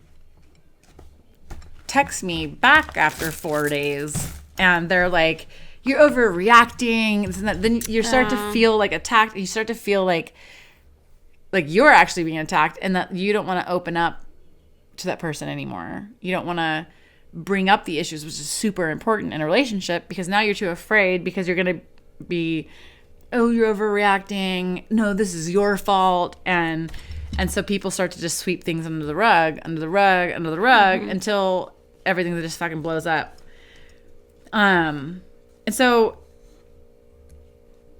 S3: text me back after 4 days. And they're like, you're overreacting. Then you start to feel like attacked. You start to feel like you're actually being attacked, and that you don't want to open up to that person anymore. You don't want to bring up the issues, which is super important in a relationship, because now you're too afraid, because you're going to be, oh, you're overreacting. No, this is your fault. And so people start to just sweep things under the rug, until everything just fucking blows up. And so,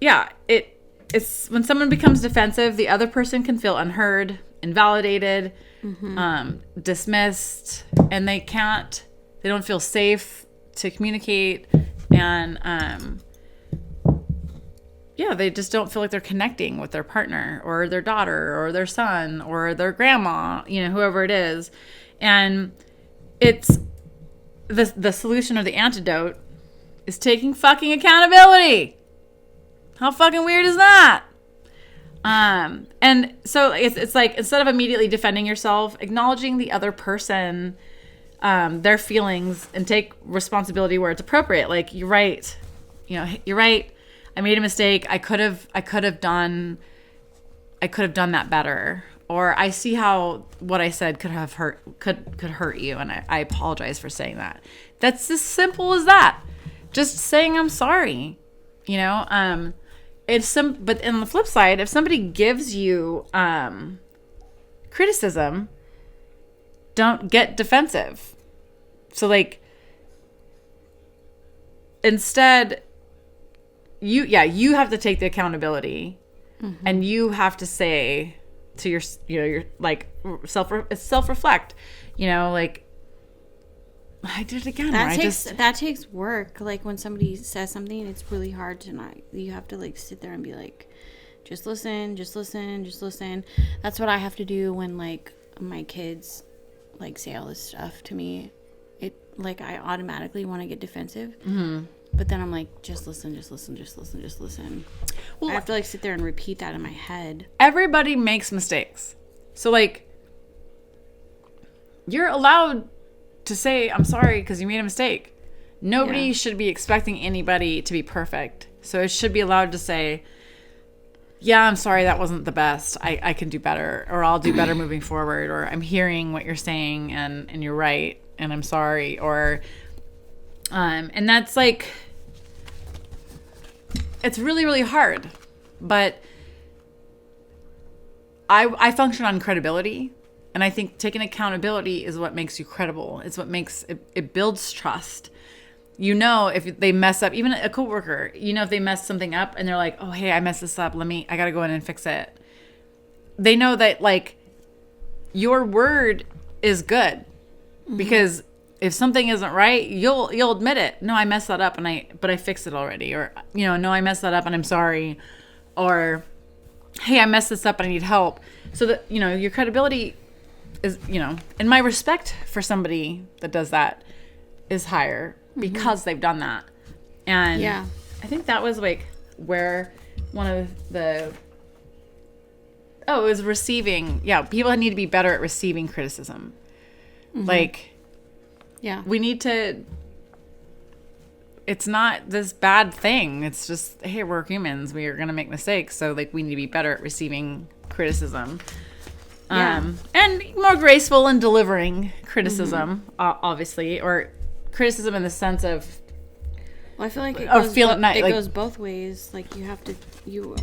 S3: yeah, it's when someone becomes defensive, the other person can feel unheard, invalidated, dismissed, and they don't feel safe to communicate. And, yeah, they just don't feel like they're connecting with their partner or their daughter or their son or their grandma, you know, whoever it is. And it's the solution or the antidote is taking fucking accountability. How fucking weird is that? And so it's like, instead of immediately defending yourself, acknowledging the other person, their feelings, and take responsibility where it's appropriate. Like, you're right. You know, you're right. I made a mistake. I could have done that better. Or I see how what I said could hurt you, and I apologize for saying that. That's as simple as that. Just saying I'm sorry. You know, but on the flip side, if somebody gives you criticism, don't get defensive. So like, instead, you have to take the accountability, and you have to say to your like self-reflect, you know, like, I did it again.
S2: That takes work. Like, when somebody says something, it's really hard to not. You have to like sit there and be like, just listen. That's what I have to do when like my kids like say all this stuff to me. It like, I automatically want to get defensive. But then I'm like, just listen. Well, I have to like sit there and repeat that in my head.
S3: Everybody makes mistakes. So like, you're allowed to say, I'm sorry because you made a mistake. Nobody should be expecting anybody to be perfect. So it should be allowed to say, yeah, I'm sorry, that wasn't the best. I can do better, or I'll do better moving forward, or I'm hearing what you're saying and you're right, and I'm sorry. Or and that's like, it's really, really hard. But I function on credibility. And I think taking accountability is what makes you credible. It's what makes it builds trust. You know, if they mess up, even a coworker, you know, if they mess something up and they're like, oh, hey, I messed this up. I got to go in and fix it. They know that like, your word is good, because if something isn't right, you'll admit it. No, I messed that up but I fixed it already. Or, you know, no, I messed that up and I'm sorry. Or, hey, I messed this up and I need help. So that, you know, your credibility is, you know, and my respect for somebody that does that is higher because they've done that. And
S2: yeah,
S3: I think that was like where one of it was receiving. Yeah, people need to be better at receiving criticism. Like,
S2: yeah,
S3: we need to, it's not this bad thing. It's just, hey, we're humans. We are going to make mistakes. So like, we need to be better at receiving criticism. And more graceful in delivering criticism, obviously, or criticism in the sense of,
S2: well, I feel like it goes both ways. Like, you have to,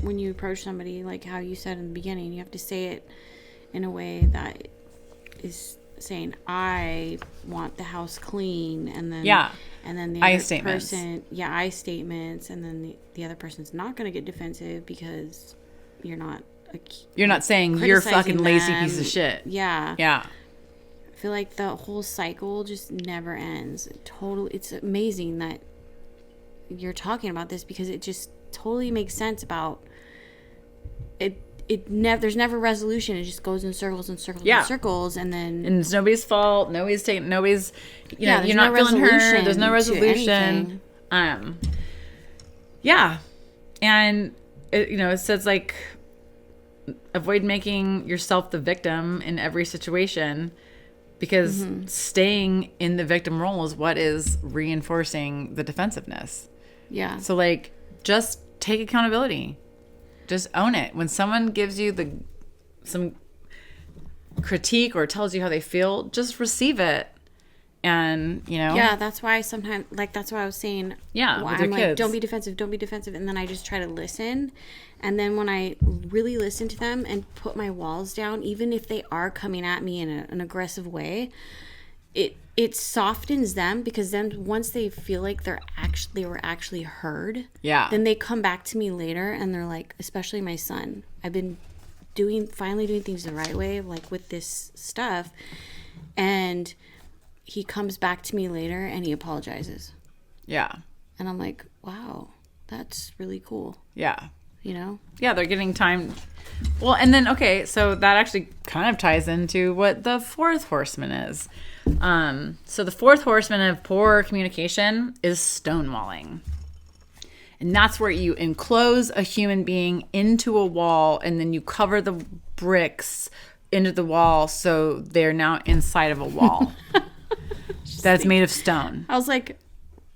S2: when you approach somebody, like how you said in the beginning, you have to say it in a way that is saying, I want the house clean, and then and then the other person, I statements, and then the other person's not going to get defensive because you're not
S3: You're not saying you're fucking lazy
S2: them.
S3: piece of shit.
S2: Yeah.
S3: Yeah.
S2: I feel like the whole cycle just never ends. It's amazing that you're talking about this because it just totally makes sense about it. There's never resolution. It just goes in circles and circles and circles, and
S3: it's nobody's fault. You're not feeling hurt. There's no resolution. Yeah, and it says like avoid making yourself the victim in every situation, because staying in the victim role is what is reinforcing the defensiveness.
S2: Yeah.
S3: So like, just take accountability. Just own it. When someone gives you some critique or tells you how they feel, just receive it. And,
S2: Yeah, that's why sometimes, like, that's why I was saying,
S3: yeah,
S2: well, I'm like, kids. Don't be defensive. And then I just try to listen. And then when I really listen to them and put my walls down, even if they are coming at me in an aggressive way, it softens them, because then once they feel like they were actually heard, then they come back to me later and they're like, especially my son, I've been finally doing things the right way, like with this stuff, and he comes back to me later and he apologizes.
S3: Yeah.
S2: And I'm like, wow, that's really cool.
S3: Yeah.
S2: Yeah,
S3: they're getting time. Well, and then, okay, so that actually kind of ties into what the fourth horseman is. So the fourth horseman of poor communication is stonewalling. And that's where you enclose a human being into a wall, and then you cover the bricks into the wall so they're now inside of a wall that's made of stone.
S2: I was like,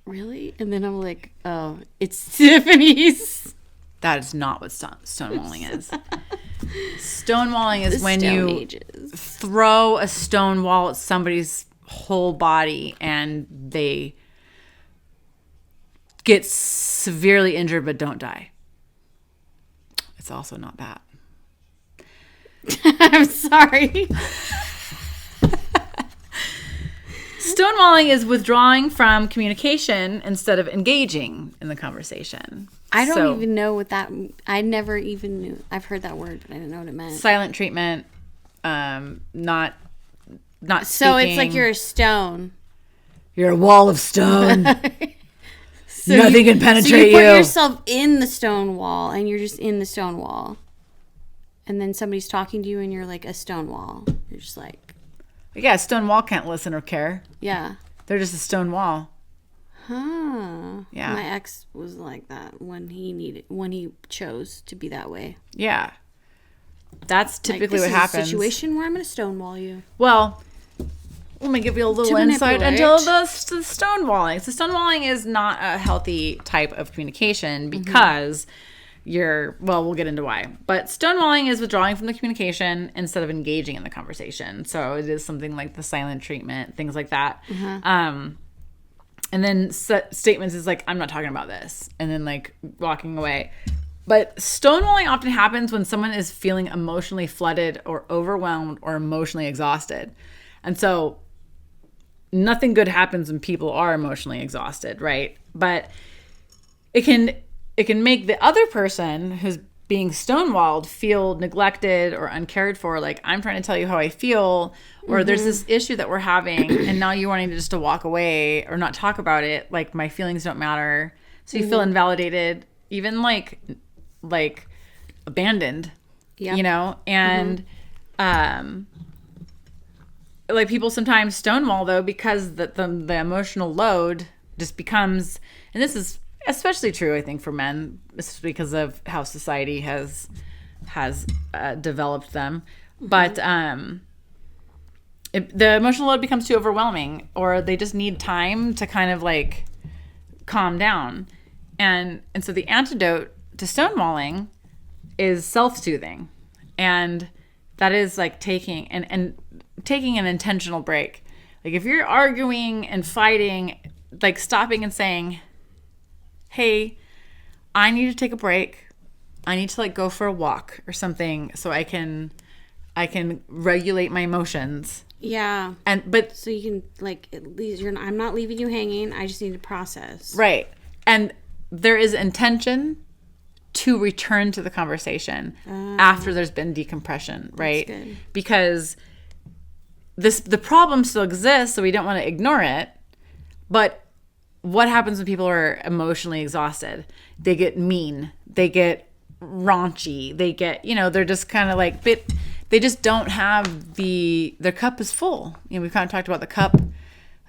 S2: really? And then I'm like, oh, it's Tiffany's.
S3: That is not what stonewalling is. Stonewalling is when you throw a stone wall at somebody's whole body and they get severely injured but don't die. It's also not that.
S2: I'm sorry.
S3: Stonewalling is withdrawing from communication instead of engaging in the conversation.
S2: I don't even know what that... I never even knew. I've heard that word, but I didn't know what it meant.
S3: Silent treatment, not speaking.
S2: So it's like you're a stone.
S3: You're a wall of stone. So nothing can penetrate you.
S2: So you put yourself in the stone wall, and you're just in the stone wall. And then somebody's talking to you, and you're like a stone wall. You're just like...
S3: Yeah, a stone wall can't listen or care.
S2: Yeah.
S3: They're just a stone wall.
S2: Huh.
S3: Yeah.
S2: My ex was like that when he chose to be that way.
S3: Yeah. That's typically
S2: like,
S3: what happens.
S2: This is a situation where I'm going to stonewall you.
S3: Well, let me give you a little insight into the stonewalling. So stonewalling is not a healthy type of communication because we'll get into why. But stonewalling is withdrawing from the communication instead of engaging in the conversation. So it is something like the silent treatment, things like that. And then statements is like, I'm not talking about this. And then like walking away. But stonewalling often happens when someone is feeling emotionally flooded or overwhelmed or emotionally exhausted. And so nothing good happens when people are emotionally exhausted, right? But it can make the other person who's being stonewalled feel neglected or uncared for. Like, I'm trying to tell you how I feel, or there's this issue that we're having, and now you're wanting to walk away or not talk about it. Like, my feelings don't matter. So you feel invalidated, even like abandoned, and like people sometimes stonewall though, because the emotional load just becomes, and this is especially true, I think, for men, because of how society has developed them. But the emotional load becomes too overwhelming, or they just need time to kind of like calm down. And so the antidote to stonewalling is self-soothing. And that is like taking an intentional break. Like if you're arguing and fighting, like stopping and saying, hey, I need to take a break. I need to like go for a walk or something so I can regulate my emotions.
S2: Yeah.
S3: But
S2: so you can like, at least I'm not leaving you hanging. I just need to process.
S3: Right. And there is intention to return to the conversation after there's been decompression, right?
S2: That's good.
S3: Because the problem still exists, so we don't want to ignore it. But what happens when people are emotionally exhausted? They get mean. They get raunchy. They get, they're just kind of like, they just don't have their cup is full. We've kind of talked about the cup.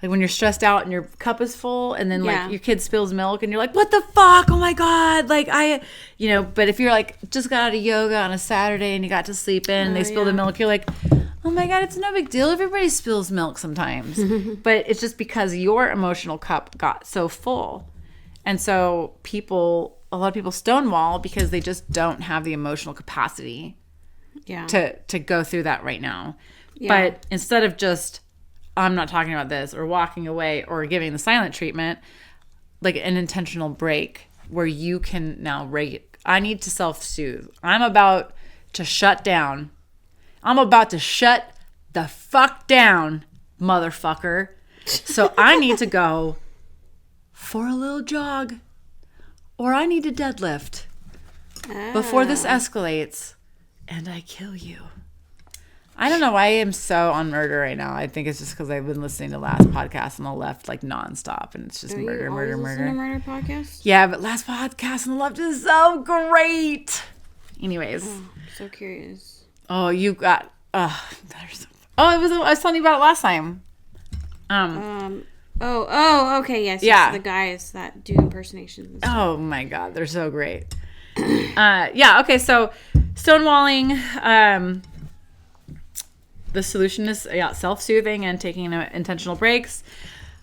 S3: Like when you're stressed out and your cup is full and then like your kid spills milk and you're like, what the fuck? Oh my God. Like but if you're like just got out of yoga on a Saturday and you got to sleep in and they spill the milk, you're like, oh my God, it's no big deal. Everybody spills milk sometimes. But it's just because your emotional cup got so full. And so a lot of people stonewall because they just don't have the emotional capacity to go through that right now. Yeah. But instead of just, I'm not talking about this, or walking away, or giving the silent treatment, like an intentional break where you can now I need to self-soothe. I'm about to shut down. I'm about to shut the fuck down, motherfucker. So I need to go for a little jog, or I need to deadlift before this escalates and I kill you. I don't know why I am so on murder right now. I think it's just because I've been listening to last podcast on the left like nonstop, and it's just murder.
S2: Listen to murder podcast?
S3: Yeah, but last podcast on the left is so great. Anyways,
S2: I'm so curious.
S3: Oh, you got I was telling you about it last time.
S2: Okay, yes. Yeah. The guys that do impersonations.
S3: Oh my God, they're so great. Okay, so stonewalling, the solution is self-soothing and taking intentional breaks.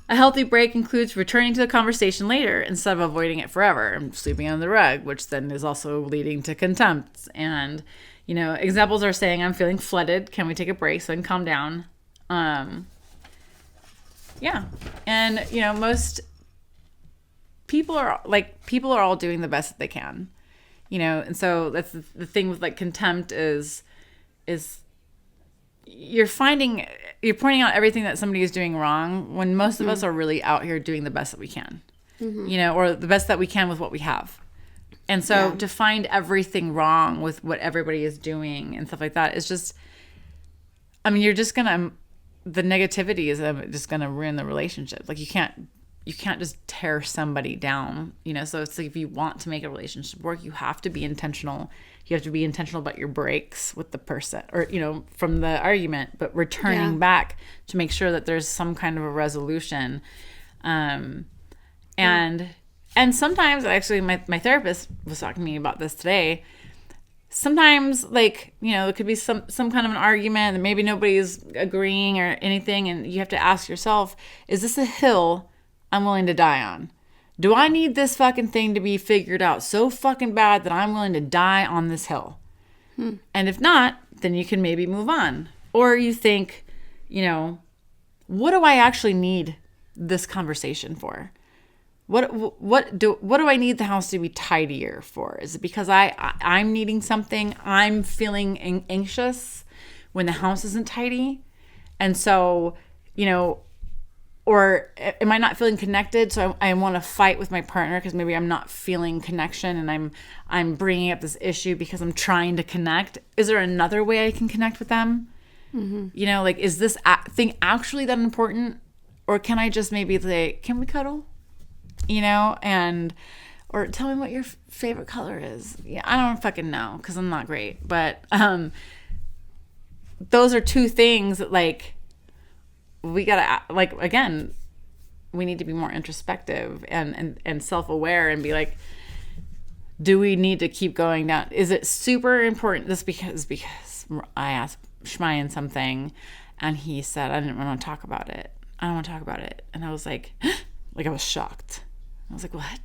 S3: A healthy break includes returning to the conversation later instead of avoiding it forever and sleeping on the rug, which then is also leading to contempt. And, examples are saying, I'm feeling flooded. Can we take a break so I can calm down? And, most people are all doing the best that they can, and so that's the thing with like contempt is you're pointing out everything that somebody is doing wrong when most of us are really out here doing the best that we can, or the best that we can with what we have. And so to find everything wrong with what everybody is doing and stuff like that is just, you're just going to, the negativity is just going to ruin the relationship. Like you can't just tear somebody down, so it's like if you want to make a relationship work, you have to be intentional. You have to be intentional about your breaks with the person or, from the argument, but returning back to make sure that there's some kind of a resolution. And sometimes actually my therapist was talking to me about this today. Sometimes it could be some kind of an argument that maybe nobody's agreeing or anything. And you have to ask yourself, is this a hill I'm willing to die on? Do I need this fucking thing to be figured out so fucking bad that I'm willing to die on this hill? And if not, then you can maybe move on. Or you think, what do I actually need this conversation for? What do I need the house to be tidier for? Is it because I'm needing something? I'm feeling anxious when the house isn't tidy? And so, or am I not feeling connected? So I want to fight with my partner because maybe I'm not feeling connection and I'm bringing up this issue because I'm trying to connect. Is there another way I can connect with them? Is this thing actually that important? Or can I just maybe say, can we cuddle? Or tell me what your favorite color is. Yeah, I don't fucking know because I'm not great. But those are two things that we gotta again, we need to be more introspective and self-aware and be like, do we need to keep going down? Is it super important? This because I asked Shmayan something and he said, I didn't want to talk about it. I don't want to talk about it. And I was like I was shocked. I was like, what?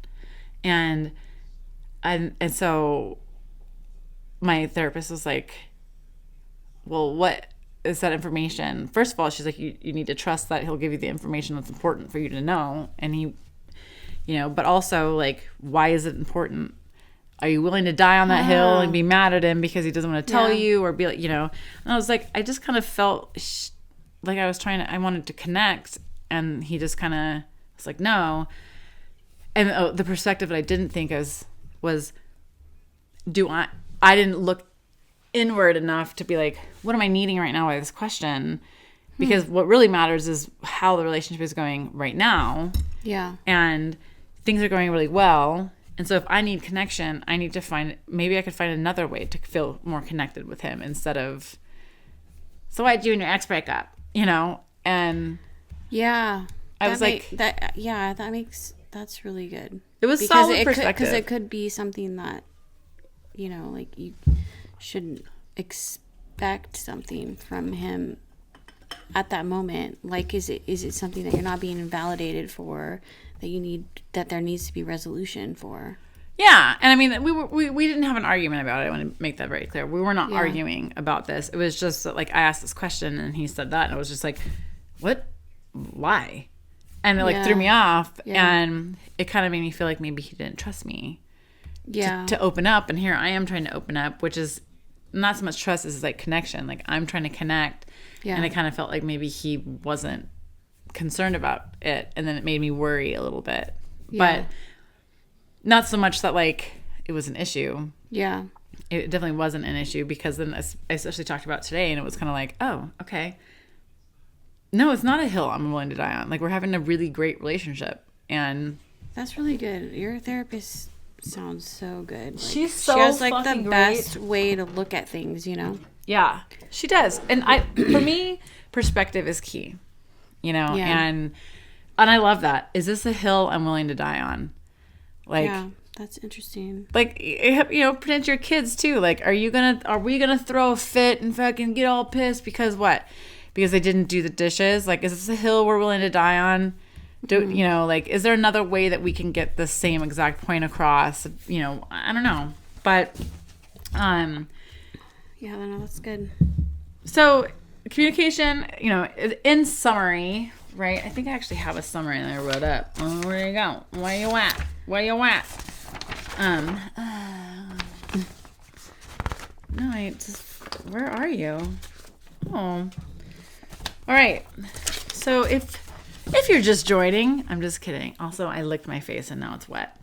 S3: And so my therapist was like, well, what is that information? First of all, she's like, you need to trust that he'll give you the information that's important for you to know. And he, but also why is it important? Are you willing to die on that hill and be mad at him because he doesn't want to tell you or be and I was like, I just kind of felt like I wanted to connect. And he just kind of was like, no. And the perspective that I didn't think was I didn't look inward enough to be like, what am I needing right now with this question? Because what really matters is how the relationship is going right now.
S2: Yeah.
S3: And things are going really well. And so if I need connection, I need to maybe I could find another way to feel more connected with him instead of, so why'd you and your ex break up? And
S2: yeah,
S3: I was like,
S2: that's really good.
S3: It was solid perspective.
S2: Because it could be something that, like you shouldn't expect something from him at that moment. Like, is it something that you're not being invalidated for, that there needs to be resolution for?
S3: Yeah. And I mean, we didn't have an argument about it. I want to make that very clear. We were not arguing about this. It was just that, like, I asked this question and he said that, and it was just like, what? Why? And it threw me off, and it kind of made me feel like maybe he didn't trust me to open up. And here I am trying to open up, which is not so much trust as like connection. Like, I'm trying to connect, and I kind of felt like maybe he wasn't concerned about it, and then it made me worry a little bit. But not so much that like it was an issue. Yeah, it definitely wasn't an issue, because then I especially talked about today, and it was kind of like, oh, okay. No, it's not a hill I'm willing to die on. Like, we're having a really great relationship, and
S2: that's really good. Your therapist sounds so good. Like,
S3: she
S2: has like the best way to look at things,
S3: Yeah, she does. And for me, perspective is key, and I love that. Is this a hill I'm willing to die on? Like,
S2: yeah, that's interesting.
S3: Like, pretend your kids too. Like, are we gonna throw a fit and fucking get all pissed because what? Because they didn't do the dishes? Like, is this a hill we're willing to die on? Like, is there another way that we can get the same exact point across? I don't know. But,
S2: yeah, no, that's good.
S3: So, communication, in summary, right? I think I actually have a summary that I wrote up. Oh, where you go? Where you at? No, where are you? Oh. All right. So if you're just joining, I'm just kidding. Also, I licked my face and now it's wet.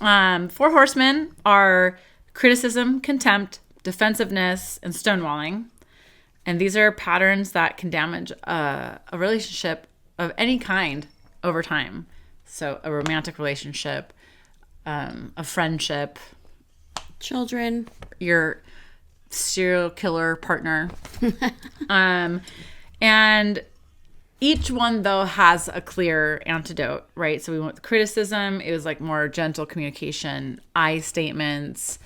S3: 4 horsemen are criticism, contempt, defensiveness, and stonewalling. And these are patterns that can damage a relationship of any kind over time. So a romantic relationship, a friendship,
S2: children,
S3: your serial killer partner. And each one, though, has a clear antidote, right? So we went with criticism. It was like more gentle communication, I statements.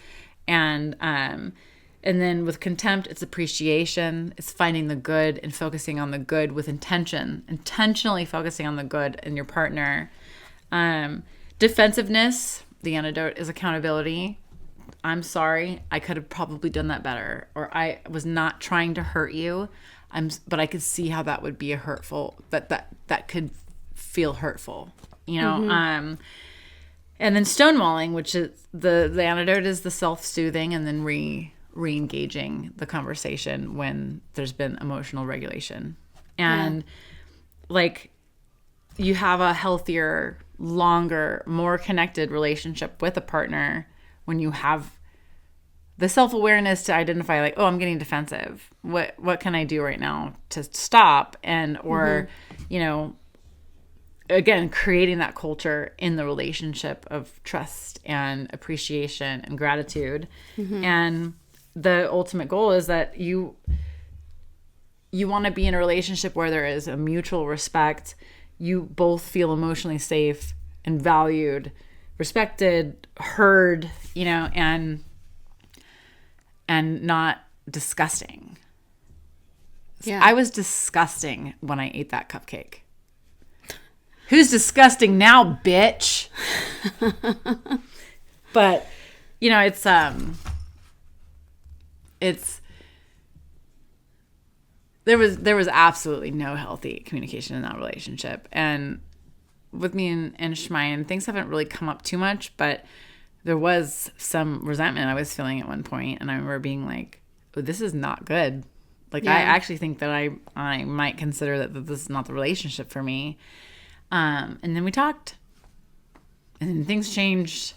S3: And then with contempt, it's appreciation. It's finding the good and focusing on the good with intentionally focusing on the good in your partner. Defensiveness, the antidote is accountability. I'm sorry, I could have probably done that better. Or I was not trying to hurt you. But I could see how that would be that could feel hurtful,
S2: Mm-hmm.
S3: And then stonewalling, which is the antidote, is the self-soothing and then re-engaging the conversation when there's been emotional regulation. And like, you have a healthier, longer, more connected relationship with a partner when you have the self-awareness to identify, like, oh, I'm getting defensive. What can I do right now to stop? And, or, again, creating that culture in the relationship of trust and appreciation and gratitude. Mm-hmm. And the ultimate goal is that you want to be in a relationship where there is a mutual respect. You both feel emotionally safe and valued, respected, heard, and not disgusting. Yeah. I was disgusting when I ate that cupcake. Who's disgusting now, bitch? But, it's there was absolutely no healthy communication in that relationship. And with me and Shmine, things haven't really come up too much, but there was some resentment I was feeling at one point, and I remember being like, oh, this is not good. Like, I actually think that I might consider that this is not the relationship for me. And then we talked, and then things changed.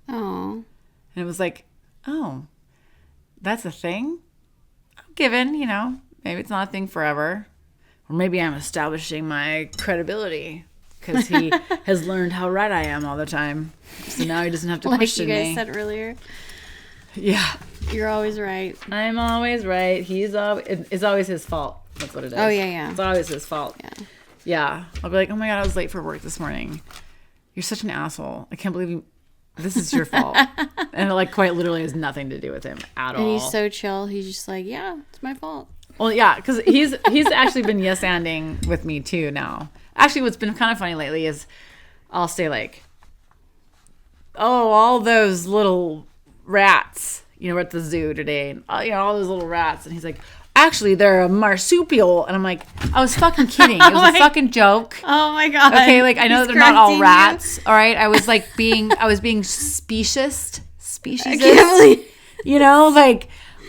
S2: Oh.
S3: And it was like, oh, that's a thing? Given, maybe it's not a thing forever. Or maybe I'm establishing my credibility because he has learned how right I am all the time. So now he doesn't have to question me.
S2: Like you guys said earlier.
S3: Yeah.
S2: You're always right.
S3: I'm always right. It's always his fault. That's what it is.
S2: Oh, yeah.
S3: It's always his fault. Yeah. I'll be like, oh my God, I was late for work this morning. You're such an asshole. I can't believe you. This is your fault. And it like quite literally has nothing to do with him at all.
S2: And he's so chill. He's just like, yeah, it's my fault.
S3: Well, yeah, because he's actually been yes-anding with me too now. Actually, what's been kind of funny lately is I'll say like, oh, all those little rats, we're at the zoo today, and all those little rats. And he's like, actually, they're a marsupial. And I'm like, I was fucking kidding. It was a fucking joke.
S2: Oh my God.
S3: Okay, like I know they're not all rats. All right, I was being speciesist.
S2: I can't believe.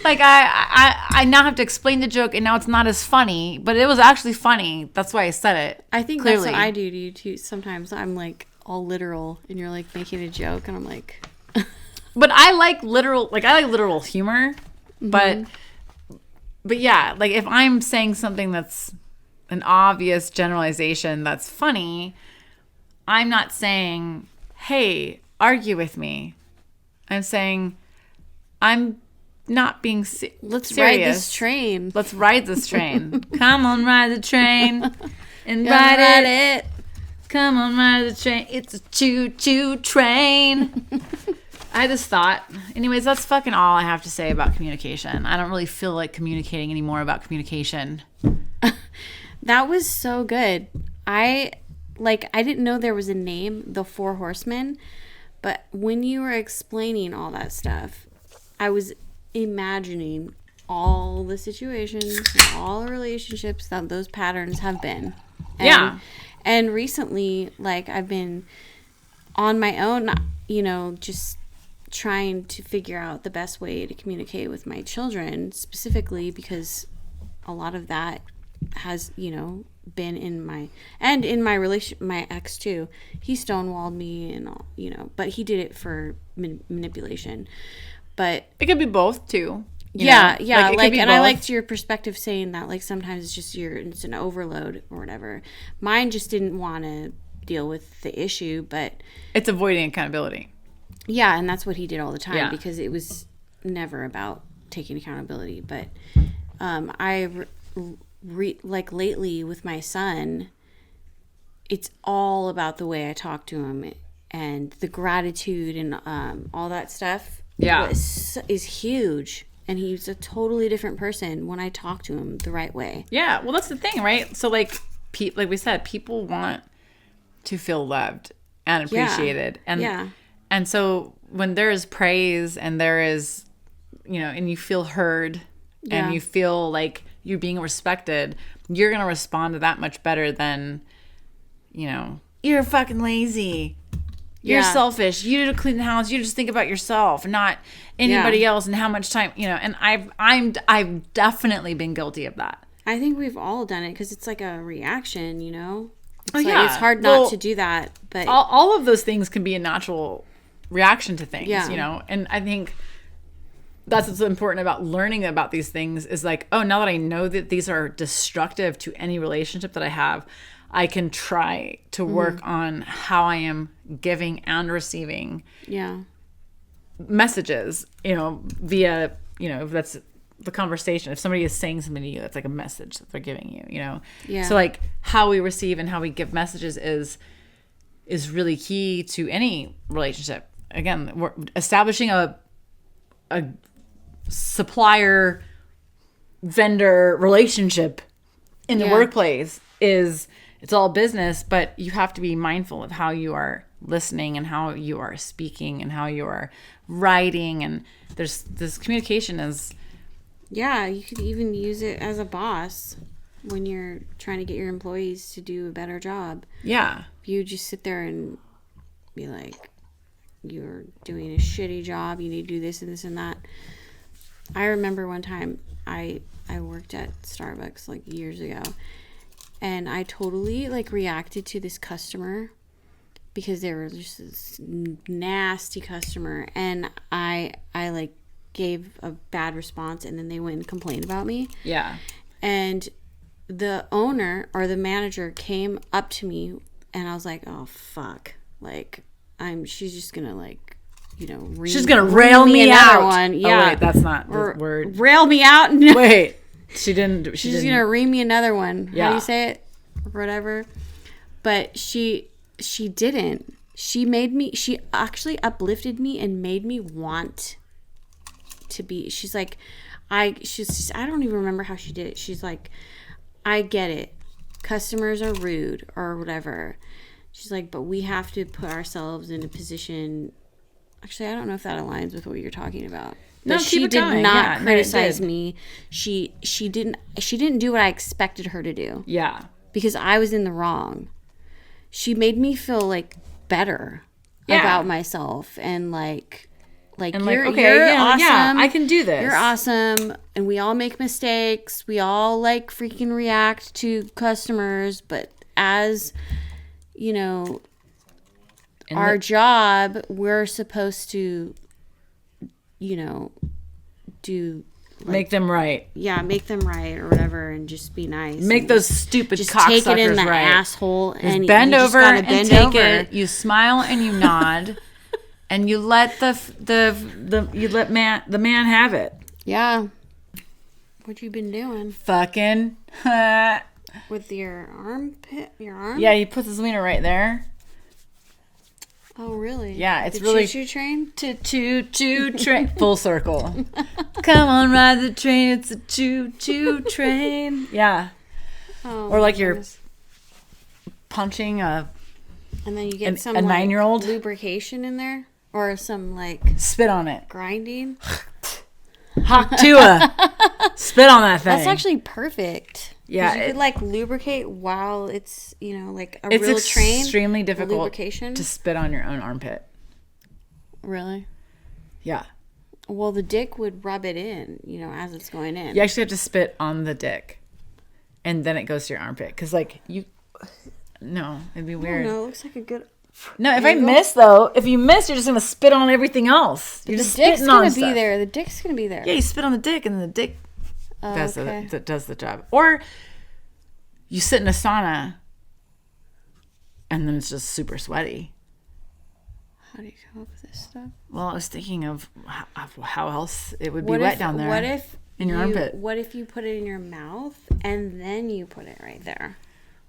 S3: Like I now have to explain the joke, and now it's not as funny, but it was actually funny. That's why I said it.
S2: I think
S3: clearly.
S2: That's what I do to you too. Sometimes I'm like all literal, and you're like making a joke, and I'm like.
S3: But I like literal humor, but yeah, like if I'm saying something that's an obvious generalization that's funny, I'm not saying, "Hey, argue with me." I'm saying, I'm not being
S2: Let's
S3: serious.
S2: ride this train.
S3: Let's ride this train. Come on, ride the train. And
S2: ride it.
S3: Come on, ride the train. It's a choo-choo train. I had this thought. Anyways, that's fucking all I have to say about communication. I don't really feel like communicating anymore about communication.
S2: That was so good. I didn't know there was a name, the Four Horsemen, but when you were explaining all that stuff, I was imagining all the situations, all the relationships that those patterns have been. And recently, like, I've been on my own, just trying to figure out the best way to communicate with my children, specifically because a lot of that has, been in my relation, my ex too. He stonewalled me and all, but he did it for manipulation. But
S3: it could be both too.
S2: Yeah. I liked your perspective saying that, like, sometimes it's just it's an overload or whatever. Mine just didn't want to deal with the issue, but
S3: it's avoiding accountability.
S2: Yeah, and that's what he did all the time because it was never about taking accountability. But like lately with my son, it's all about the way I talk to him and the gratitude and all that stuff. Is huge. And he's a totally different person when I talk to him the right way. Yeah,
S3: well, that's the thing, right? So, like we said, people want to feel loved and appreciated. And so when there is praise and there is, and you feel heard and you feel like you're being respected, you're going to respond to that much better than, you're fucking lazy. You're selfish. You need to clean the house. You just think about yourself, not anybody else and how much time, and I've definitely been guilty of that.
S2: I think we've all done it because it's like a reaction, It's hard not to do that, but
S3: all of those things can be a natural reaction to things, and I think that's what's important about learning about these things is like, oh, now that I know that these are destructive to any relationship that I have, I can try to work on how I am giving and receiving messages, via, if that's the conversation. If somebody is saying something to you, that's like a message that they're giving you, So like how we receive and how we give messages is really key to any relationship. Again, we're establishing a supplier vendor relationship in the workplace it's all business, but you have to be mindful of how you are listening and how you are speaking and how you are writing. And there's this communication is.
S2: Yeah, you could even use it as a boss when you're trying to get your employees to do a better job. Yeah. If you just sit there and be like, you're doing a shitty job, you need to do this and this and that. I remember one time I worked at Starbucks like years ago. And I totally like reacted to this customer because they were just this nasty customer. And I like gave a bad response, and then they went and complained about me.
S3: Yeah.
S2: And the owner or the manager came up to me, and I was like, oh fuck, like she's just gonna like,
S3: she's gonna rail me out.
S2: One. Yeah.
S3: Oh, wait, that's not the word.
S2: Rail me out.
S3: Wait, she didn't.
S2: She's just gonna ream me another one.
S3: Yeah.
S2: How do you say it? Or whatever. But she didn't. She actually uplifted me and made me want to be. She's like, I don't even remember how she did it. She's like, I get it. Customers are rude or whatever. She's like, but we have to put ourselves in a position. Actually, I don't know if that aligns with what you're talking about. But
S3: No,
S2: she
S3: keep it
S2: did
S3: going.
S2: not
S3: Yeah,
S2: criticize
S3: no, it did.
S2: me. She didn't do what I expected her to do.
S3: Yeah.
S2: Because I was in the wrong. She made me feel like better
S3: Yeah.
S2: about myself and like
S3: And
S2: you're
S3: yeah,
S2: awesome.
S3: yeah, I can do this.
S2: You're awesome, and we all make mistakes. We all like freaking react to customers, but as our job, we're supposed to do
S3: make them right.
S2: yeah, make them right or whatever, and just be nice.
S3: Make
S2: and
S3: those stupid
S2: just
S3: cocksuckers
S2: take it in the
S3: right.
S2: asshole and
S3: Bend
S2: you just
S3: over
S2: gotta
S3: and
S2: bend
S3: take
S2: over.
S3: it. You smile and you nod, and you let the man have it.
S2: Yeah. What you been doing
S3: Fucking.
S2: with your armpit? Your arm?
S3: Yeah, he puts his wiener right there.
S2: Oh, really?
S3: Yeah, it's
S2: the
S3: really
S2: choo-choo train.
S3: Choo train. Full circle. Come on, ride the train. It's a choo train. Yeah.
S2: Oh,
S3: Or like
S2: my
S3: you're
S2: goodness.
S3: punching a
S2: And then you get some
S3: a 9-year-old.
S2: lubrication in there, or some like
S3: Spit on it.
S2: grinding.
S3: Haktua. Spit on that thing.
S2: That's actually perfect.
S3: Yeah,
S2: 'Cause you
S3: it-
S2: could like lubricate while it's like a
S3: it's
S2: real train.
S3: extremely difficult
S2: lubrication.
S3: to spit on your own armpit.
S2: Really?
S3: Yeah.
S2: Well, the dick would rub it in, as it's going in.
S3: You actually have to spit on the dick. And then it goes to your armpit. Because, no, it'd be weird.
S2: No, it looks like a good.
S3: No, if you miss, you're just going to spit on everything else. You're just
S2: The dick's
S3: spitting on
S2: gonna
S3: stuff.
S2: be there. The dick's gonna be there.
S3: Yeah, you spit on the dick, and then the dick does
S2: okay.
S3: the job. Or you sit in a sauna, and then it's just super sweaty.
S2: How do you come up with this stuff?
S3: Well, I was thinking of how else it would be wet down there.
S2: What if
S3: in your armpit?
S2: What if you put it in your mouth and then you put it right there?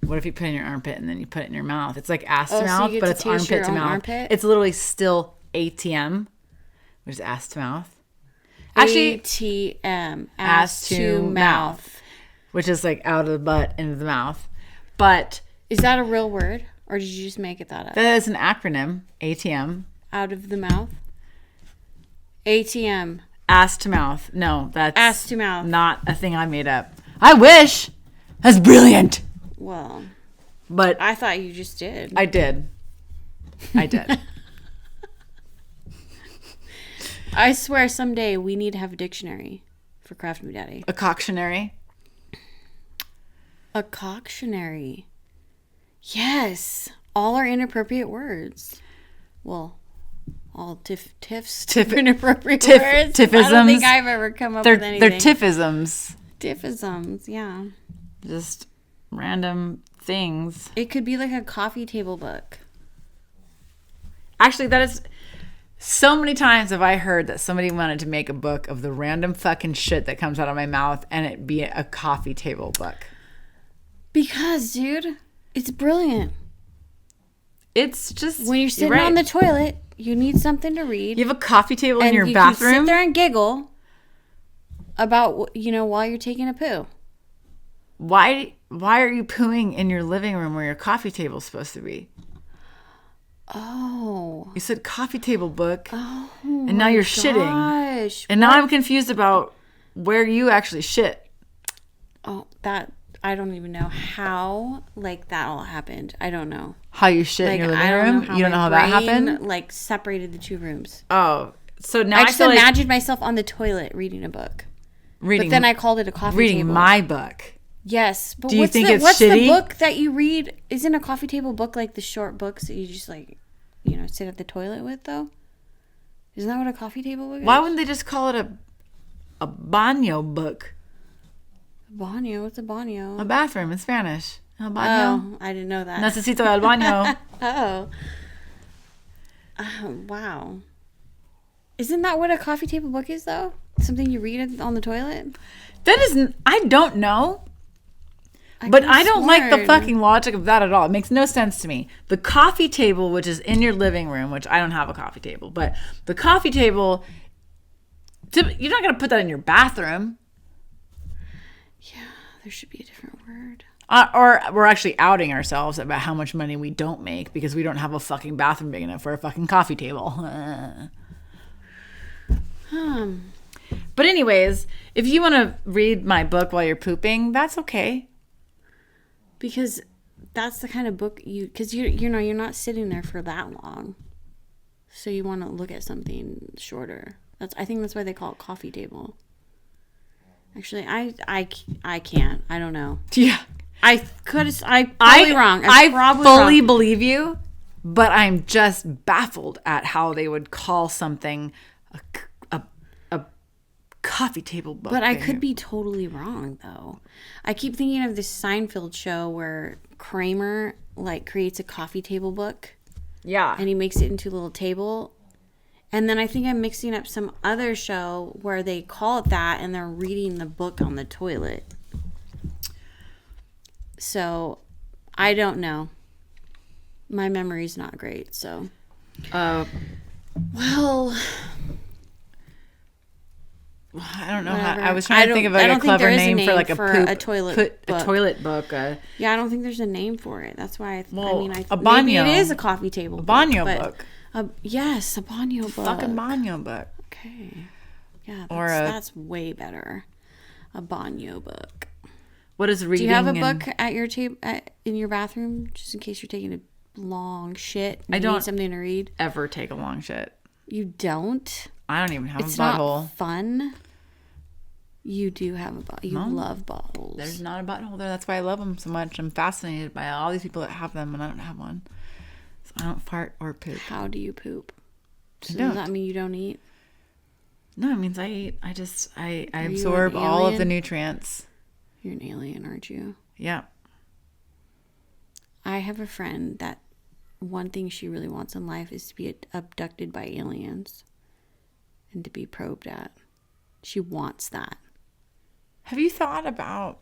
S3: What if you put it in your armpit and then you put it in your mouth? It's like ass
S2: Oh,
S3: to
S2: so you
S3: mouth,
S2: get
S3: but
S2: to
S3: it's
S2: taste your
S3: armpit to
S2: own
S3: mouth.
S2: armpit?
S3: It's literally still ATM, which is ass to mouth. Actually,
S2: ATM,
S3: ass to mouth, which is like out of the butt into the mouth. But
S2: Is that a real word, or did you just make it that up?
S3: that is an acronym. ATM,
S2: Out of the mouth. ATM,
S3: ass to mouth. No, that's
S2: ass to mouth.
S3: not a thing I made up. I wish. That's brilliant.
S2: Well,
S3: But
S2: I thought you just did.
S3: I did.
S2: I swear someday we need to have a dictionary for Craft Me Daddy.
S3: A coctionary.
S2: A coctionary. Yes. All are inappropriate words. Well, all tiffs. Inappropriate words. I
S3: Tiffisms.
S2: don't think I've ever come up with anything.
S3: They're tiffisms.
S2: Tiffisms, yeah.
S3: Just random things.
S2: It could be like a coffee table book.
S3: Actually, that is so many times have I heard that somebody wanted to make a book of the random fucking shit that comes out of my mouth and it be a coffee table book.
S2: Because, dude, it's brilliant.
S3: It's just
S2: When you're sitting
S3: right.
S2: on the toilet, you need something to read.
S3: You have a coffee table in
S2: and
S3: your
S2: you
S3: bathroom.
S2: can sit there and giggle about, while you're taking a poo.
S3: Why are you pooing in your living room where your coffee table's supposed to be?
S2: Oh.
S3: You said coffee table book, and now you're shitting.
S2: Gosh.
S3: And now I'm confused about where you actually shit.
S2: Oh, that I don't even know how that all happened. I don't know.
S3: How you shit in your living room? You don't know how that
S2: my
S3: happened?
S2: brain, separated the two rooms.
S3: Oh, so now
S2: I
S3: I
S2: just
S3: feel like
S2: imagined myself on the toilet reading a book.
S3: reading,
S2: But then I called it a coffee
S3: reading
S2: table.
S3: my book.
S2: Yes, but
S3: Do you think it's
S2: what's
S3: shitty?
S2: the book that you read? Isn't a coffee table book like the short books that you just sit at the toilet with though? Isn't that what a coffee table book is?
S3: Why wouldn't they just call it a baño book?
S2: Baño? What's a baño?
S3: A bathroom in Spanish. El baño.
S2: Oh, I didn't know that.
S3: Necesito el baño.
S2: Oh. Wow. Isn't that what a coffee table book is, though? Something you read on the toilet?
S3: That is, I don't know. But I don't like the fucking logic of that at all. It makes no sense to me. The coffee table, which is in your living room, which I don't have a coffee table, but the coffee table, you're not going to put that in your bathroom.
S2: Yeah, there should be a different word.
S3: Or we're actually outing ourselves about how much money we don't make because we don't have a fucking bathroom big enough for a fucking coffee table. But anyways, if you want to read my book while you're pooping, that's okay.
S2: Because that's the kind of book because you know you're not sitting there for that long, so you want to look at something shorter. I think that's why they call it coffee table. Actually, I can't. I don't know.
S3: Yeah,
S2: I'm probably wrong.
S3: I fully believe you, but I'm just baffled at how they would call something a coffee table book.
S2: But I could be totally wrong, though. I keep thinking of this Seinfeld show where Kramer creates a coffee table book.
S3: Yeah.
S2: And he makes it into a little table. And then I think I'm mixing up some other show where they call it that and they're reading the book on the toilet. So, I don't know. My memory's not great, so. Well,
S3: I don't know.
S2: Whatever.
S3: I was trying to think of a clever name for a poop,
S2: a toilet book.
S3: A toilet book.
S2: Yeah, I don't think there's a name for it. That's why
S3: a
S2: maybe
S3: baño.
S2: it is a coffee table
S3: A baño book.
S2: Yes, a baño book.
S3: Fucking baño book.
S2: Okay. Yeah, that's way better. A baño book.
S3: What is reading?
S2: Do you have a book at your table in your bathroom, just in case you're taking a long shit? And you need something to read.
S3: Ever take a long shit?
S2: You don't.
S3: I don't even have a butthole.
S2: It's not fun. You do have a butthole. You love buttholes.
S3: There's not a butthole there. That's why I love them so much. I'm fascinated by all these people that have them, and I don't have one. So I don't fart or poop.
S2: How do you poop? So
S3: I don't.
S2: Does that mean you don't eat?
S3: No, it means I eat. I absorb all of the nutrients.
S2: You're an alien, aren't you?
S3: Yeah.
S2: I have a friend that one thing she really wants in life is to be abducted by aliens and to be probed at. She wants that.
S3: Have you thought about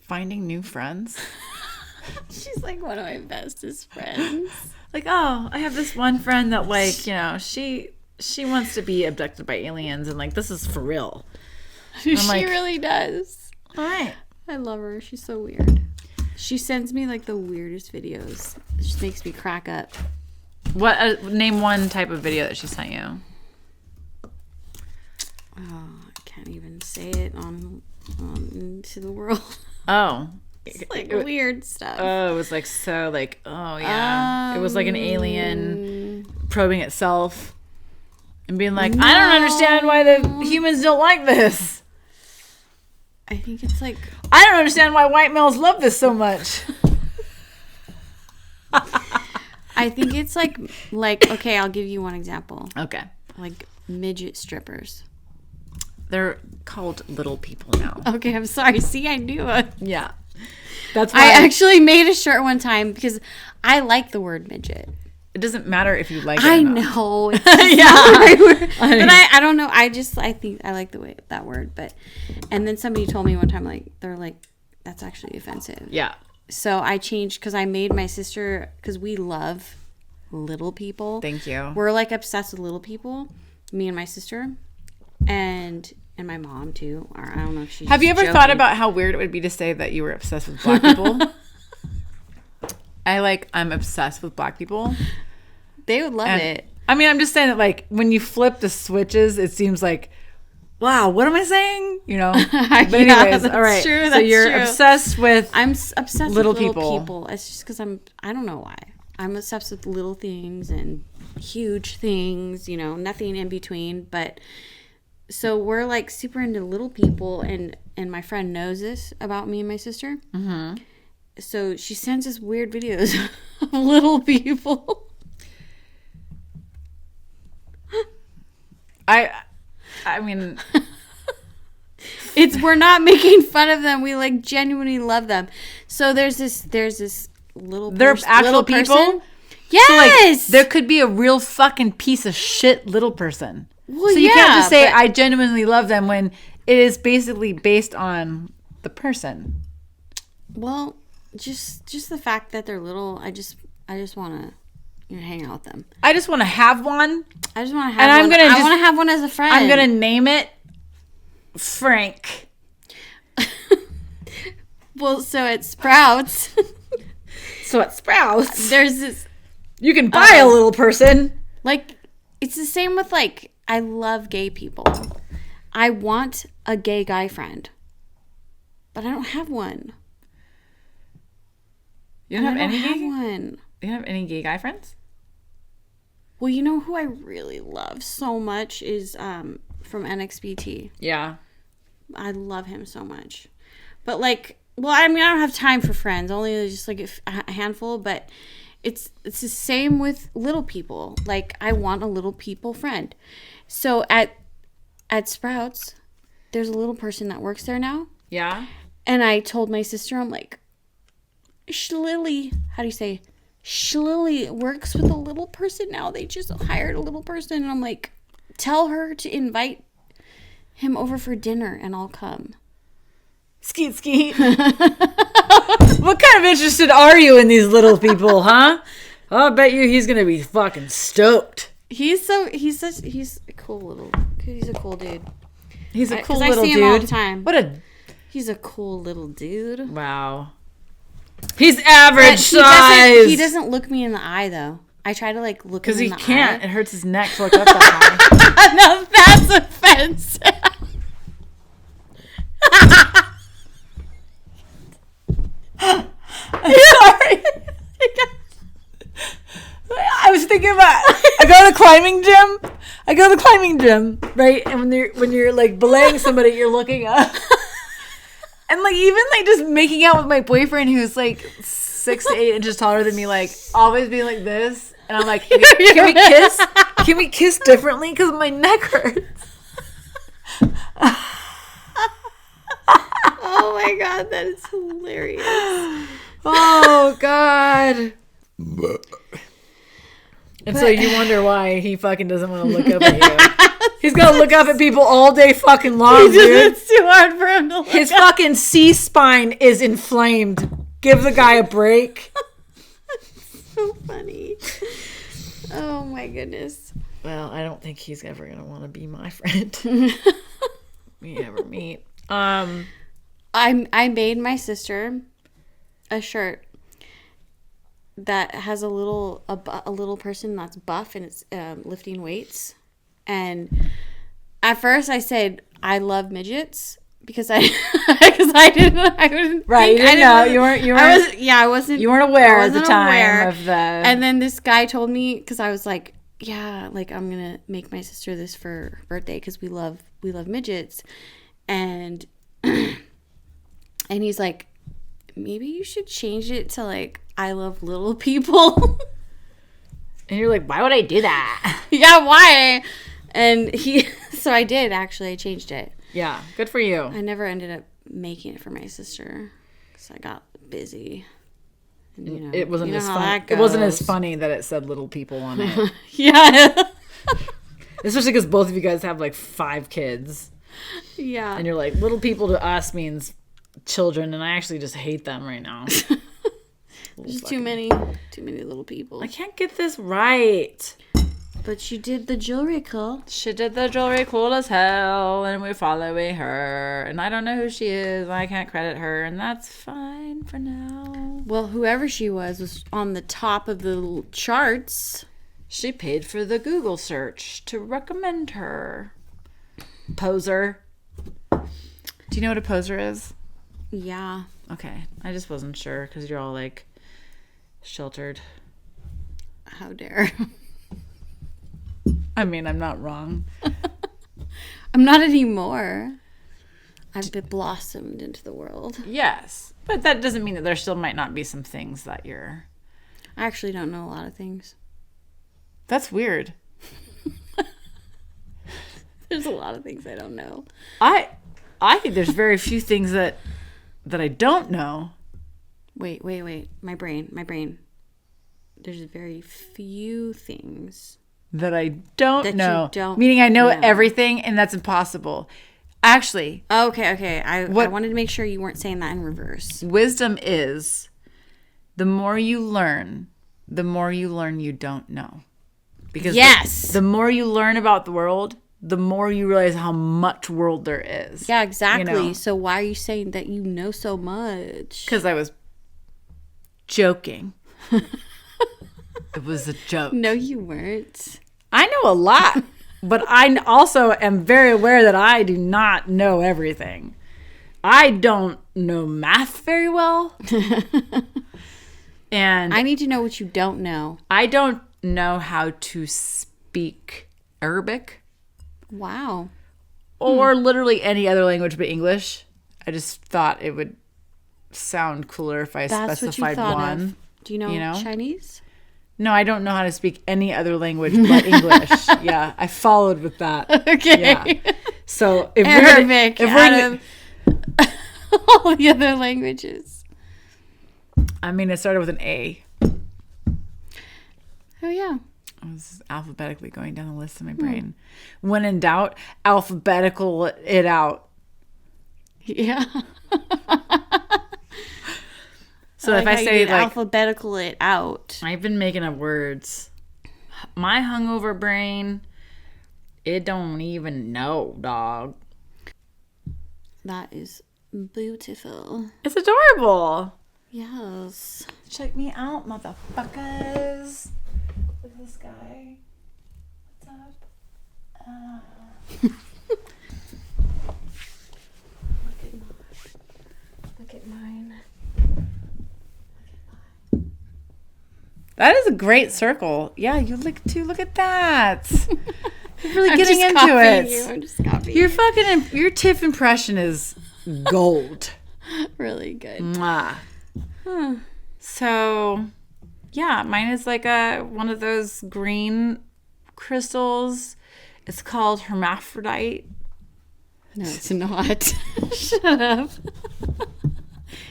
S3: finding new friends?
S2: She's like one of my bestest friends.
S3: Like, oh, I have this one friend that, like, you know, she wants to be abducted by aliens, and, like, this is for real.
S2: She really does.
S3: All right.
S2: I love her. She's so weird. She sends me, like, the weirdest videos. It just makes me crack up.
S3: What? Name one type of video that she sent you.
S2: Oh, I can't even say it on into the world.
S3: Oh.
S2: It's like weird stuff.
S3: Oh, it was like so like, oh yeah. It was like an alien probing itself and being like, I don't understand why the humans don't like this.
S2: I think it's like,
S3: I don't understand why white males love this so much.
S2: I think it's like, okay, I'll give you one example.
S3: Okay.
S2: Like midget strippers.
S3: They're called little people now.
S2: Okay, I'm sorry. See, I knew it.
S3: Yeah. That's why
S2: I actually made a shirt one time because I like the word midget.
S3: It doesn't matter if you like it
S2: I
S3: or not.
S2: know. It's just not the right word. But I don't know. I think I like the way that word. But and then somebody told me one time, like, they're like, that's actually offensive.
S3: Yeah.
S2: So I changed because I made my sister, because we love little people.
S3: Thank you.
S2: We're like obsessed with little people, me and my sister, and my mom too. Or I don't know if she's.
S3: Have you ever thought about how weird it would be to say that you were obsessed with black people? I'm obsessed with black people.
S2: They would love it.
S3: I mean, I'm just saying that, like, when you flip the switches, it seems like, wow, what am I saying? You know? But anyways, all right.
S2: True,
S3: so you're obsessed with
S2: obsessed with little people. It's just because I don't know why. I'm obsessed with little things and huge things, you know, nothing in between. But so we're like super into little people, and my friend knows this about me and my sister. Mm-hmm. So she sends us weird videos of little people.
S3: I mean,
S2: we're not making fun of them. We like genuinely love them. So there's this little
S3: they're actual
S2: little
S3: people.
S2: person. Yes,
S3: So, there could be a real fucking piece of shit little person.
S2: Well,
S3: so you can't just say I genuinely love them when it is basically based on the person.
S2: Well, just the fact that they're little, I just want to hang out with them.
S3: I just want to have one.
S2: I just want to have one. I want to have one as a friend.
S3: I'm gonna name it Frank.
S2: Well, so at Sprouts. There's this.
S3: You can buy a little person.
S2: Like, it's the same with, like, I love gay people. I want a gay guy friend. But I don't have one.
S3: You don't have any
S2: one.
S3: You don't have any gay guy friends?
S2: Well, you know who I really love so much is from NXBT.
S3: Yeah.
S2: I love him so much. But, like, well, I mean, I don't have time for friends. Only just, like, a handful. But it's the same with little people. Like, I want a little people friend. So, at Sprouts, there's a little person that works there now.
S3: Yeah.
S2: And I told my sister, I'm like, Shlily, how do you say? Shlily works with a little person now. They just hired a little person. And I'm like, tell her to invite him over for dinner and I'll come.
S3: Skeet. What kind of interested are you in these little people, huh? I'll bet you he's going to be fucking stoked.
S2: He's a cool dude. He's a cool little
S3: dude.
S2: I see him all the time. He's a cool little dude.
S3: Wow. He's average size.
S2: He doesn't look me in the eye, though. I try to, like, look him in the eye.
S3: Because he can't. It hurts his neck to look up that high.
S2: No, that's offensive.
S3: Sorry. I was thinking about, I go to the climbing gym, right? And when you're like belaying somebody, you're looking up. And like even like just making out with my boyfriend who's like 6 to 8 inches taller than me, like always being like this. And I'm like, can we kiss? Can we kiss differently? Because my neck hurts.
S2: Oh my god, that is hilarious.
S3: Oh god. And so you wonder why he fucking doesn't want to look up at you. He's got to look up at people all day fucking long, dude.
S2: It's too hard for him to look
S3: His fucking C-spine is inflamed. Give the guy a break.
S2: So funny. Oh my goodness.
S3: Well, I don't think he's ever going to want to be my friend. We never meet.
S2: I made my sister a shirt that has a little person that's buff and it's lifting weights. And at first I said I love midgets because I didn't
S3: right.
S2: think,
S3: I weren't aware at the time of the.
S2: And then this guy told me, because I was like, yeah, like I'm gonna make my sister this for her birthday because we love midgets, and he's like, maybe you should change it to like I love little people.
S3: And you're like, why would I do that?
S2: Yeah, why? And so I did actually. I changed it.
S3: Yeah, good for you.
S2: I never ended up making it for my sister because I got busy. And,
S3: it wasn't as fun. It wasn't as funny that it said little people on it.
S2: Yeah.
S3: Especially because both of you guys have like 5 kids.
S2: Yeah.
S3: And you're like, little people to us means children, and I actually just hate them right now.
S2: There's too many little people.
S3: I can't get this right.
S2: But she did the jewelry cool.
S3: She did the jewelry cool as hell, and we're following her. And I don't know who she is. I can't credit her, and that's fine for now.
S2: Well, whoever she was on the top of the charts.
S3: She paid for the Google search to recommend her. Poser. Do you know what a poser is?
S2: Yeah.
S3: Okay. I just wasn't sure because you're all like sheltered.
S2: How dare.
S3: I mean, I'm not wrong.
S2: I'm not anymore. I've been blossomed into the world.
S3: Yes. But that doesn't mean that there still might not be some things that you're...
S2: I actually don't know a lot of things.
S3: That's weird.
S2: There's a lot of things I don't know.
S3: I think there's very few things that I don't know.
S2: Wait. My brain. There's very few things
S3: that I don't know.
S2: You don't
S3: Meaning I know
S2: know.
S3: everything, and that's impossible. Actually.
S2: Okay. I wanted to make sure you weren't saying that in reverse.
S3: Wisdom is the more you learn you don't know. Because the more you learn about the world, the more you realize how much world there is.
S2: Yeah, exactly.
S3: You know?
S2: So why are you saying that you know so much?
S3: Because I was joking. It was a joke.
S2: No, you weren't.
S3: I know a lot, but I also am very aware that I do not know everything. I don't know math very well. And
S2: I need to know what you don't know.
S3: I don't know how to speak Arabic.
S2: Wow.
S3: Or literally any other language but English. I just thought it would sound cooler if I specified one.
S2: Of. Do you know Chinese?
S3: No, I don't know how to speak any other language but English. Yeah, I followed with that.
S2: Okay.
S3: Yeah. So if
S2: Arabic
S3: we're
S2: out of all the other languages.
S3: I mean, it started with an A.
S2: Oh, yeah.
S3: I was alphabetically going down the list in my brain. When in doubt, alphabetical it out.
S2: Yeah.
S3: So if I say like
S2: alphabetical it out.
S3: I've been making up words. My hungover brain, it don't even know, dog.
S2: That is beautiful.
S3: It's adorable.
S2: Yes.
S3: Check me out, motherfuckers. Look at this guy. What's up?
S2: Look at mine.
S3: That is a great circle. Yeah, you look too. Look at that. You're really getting into it.
S2: I'm just copying.
S3: Your Tiff impression is gold.
S2: Really good.
S3: Mwah. Huh. So, yeah, mine is like one of those green crystals. It's called hermaphrodite.
S2: No, it's not. Shut up.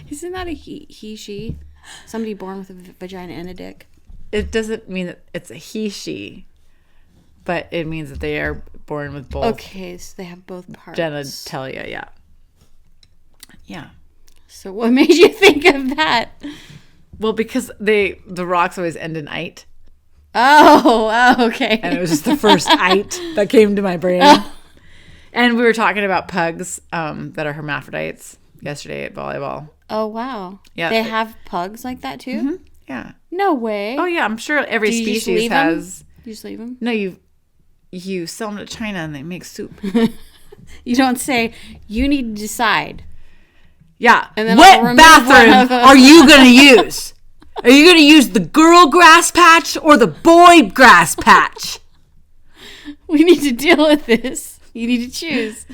S2: Isn't that a he, she? Somebody born with a vagina and a dick?
S3: It doesn't mean that it's a he, she, but it means that they are born with both.
S2: Okay, so they have both parts.
S3: Genitalia, yeah. Yeah.
S2: So what made you think of that?
S3: Well, because the rocks always end in "ite."
S2: Oh, okay.
S3: And it was just the first "ite" that came to my brain. And we were talking about pugs that are hermaphrodites yesterday at volleyball.
S2: Oh, wow.
S3: Yeah.
S2: They have pugs like that too?
S3: Mm-hmm. Yeah.
S2: No way.
S3: Oh, yeah. I'm sure every species has.
S2: You just leave them?
S3: No, you sell them to China and they make soup.
S2: You don't say, you need to decide.
S3: Yeah.
S2: And then
S3: what bathroom are you going to use? Are you going to use the girl grass patch or the boy grass patch?
S2: We need to deal with this. You need to choose.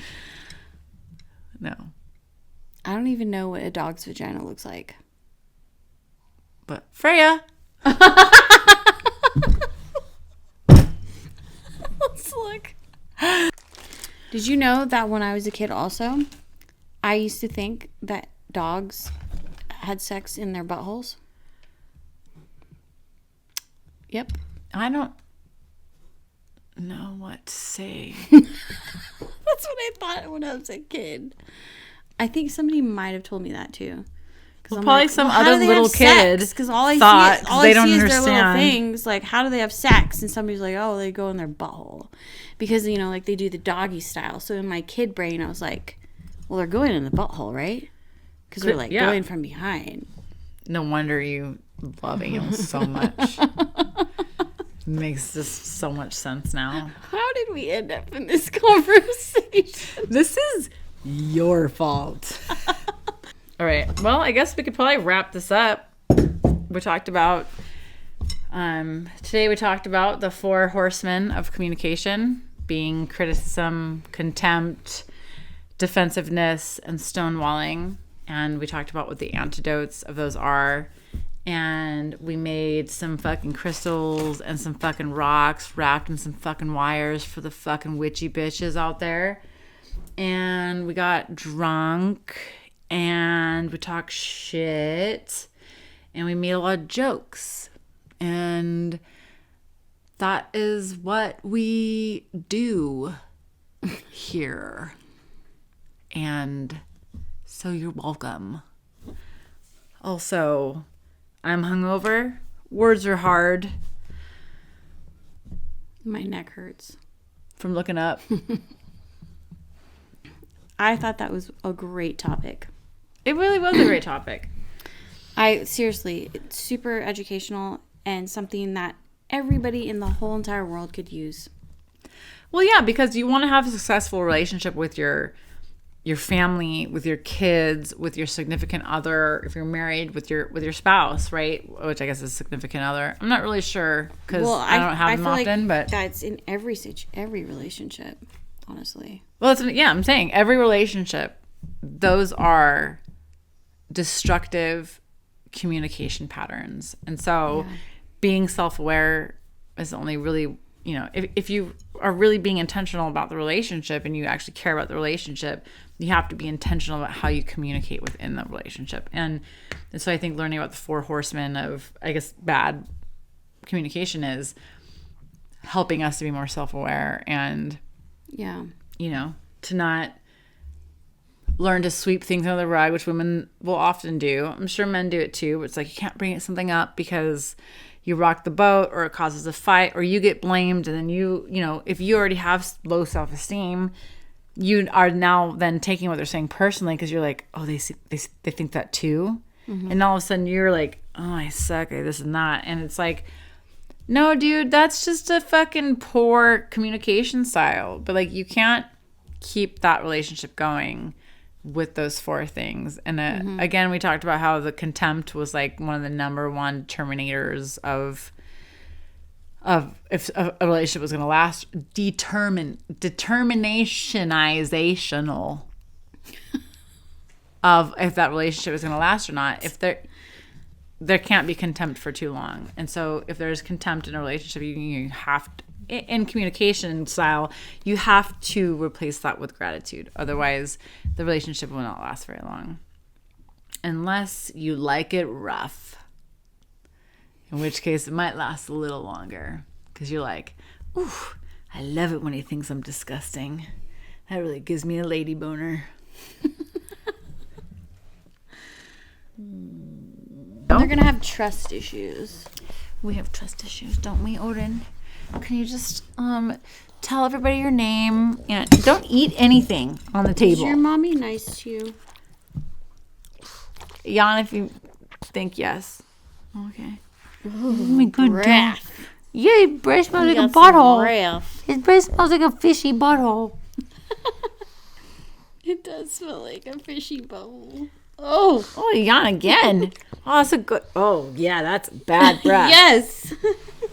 S3: No.
S2: I don't even know what a dog's vagina looks like.
S3: But Freya.
S2: Let's look. Did you know that when I was a kid also, I used to think that dogs had sex in their buttholes? Yep.
S3: I don't know what to say.
S2: That's what I thought when I was a kid. I think somebody might have told me that too.
S3: Well, probably some other little kid
S2: because all I
S3: thought,
S2: see is, all I
S3: don't
S2: see is
S3: understand
S2: their little things. Like, how do they have sex? And somebody's like, oh, they go in their butthole. Because, you know, like they do the doggy style. So in my kid brain, I was like, well, they're going in the butthole, right? Because they're like going from behind.
S3: No wonder you love anals so much. Makes this so much sense now.
S2: How did we end up in this conversation?
S3: This is your fault. All right. Well, I guess we could probably wrap this up. We talked about today we talked about the Four Horsemen of Communication being criticism, contempt, defensiveness, and stonewalling. And we talked about what the antidotes of those are. And we made some fucking crystals and some fucking rocks wrapped in some fucking wires for the fucking witchy bitches out there. And we got drunk and we talked shit and we made a lot of jokes. And that is what we do here. And so you're welcome. Also, I'm hungover. Words are hard.
S2: My neck hurts.
S3: From looking up.
S2: I thought that was a great topic.
S3: It really was a great topic.
S2: Seriously, it's super educational and something that everybody in the whole entire world could use.
S3: Well, yeah, because you want to have a successful relationship with your family, with your kids, with your significant other, if you're married, with your spouse, right? Which I guess is significant other. I'm not really sure because I don't have them often, but
S2: that's in every relationship, honestly.
S3: Well, I'm saying every relationship, those are destructive communication patterns. And so being self-aware is only really, if you are really being intentional about the relationship and you actually care about the relationship, you have to be intentional about how you communicate within the relationship. And so I think learning about the Four Horsemen of, I guess, bad communication is helping us to be more self-aware and, to not learn to sweep things under the rug, which women will often do. I'm sure men do it too, but it's like you can't bring something up because you rock the boat or it causes a fight or you get blamed. And then if you already have low self-esteem, you are now then taking what they're saying personally because you're like, oh, they think that too. Mm-hmm. And all of a sudden you're like, oh, I suck at this and that. And it's like, no, dude, that's just a fucking poor communication style. But like, you can't keep that relationship going with those four things. And again, we talked about how the contempt was like one of the number one terminators of if a relationship was going to last. Determinationization of if that relationship is going to last or not. If there can't be contempt for too long. And so if there's contempt in a relationship, you have to, in communication style, you have to replace that with gratitude. Otherwise, the relationship will not last very long. Unless you like it rough. In which case, it might last a little longer. Because you're like, ooh, I love it when he thinks I'm disgusting. That really gives me a lady boner.
S2: They're going to have trust issues.
S1: We have trust issues, don't we, Odin? Can you just tell everybody your name and don't eat anything on the table?
S2: Is your mommy nice to you?
S3: Jan, if you think yes.
S1: Okay.
S2: Oh my good breath.
S1: Yeah, his breath smells like a butthole. His breath smells like a fishy butthole.
S2: It does smell like a fishy butthole.
S3: Oh, Jan again. Oh, that's a good. Oh, yeah, that's bad breath.
S2: Yes.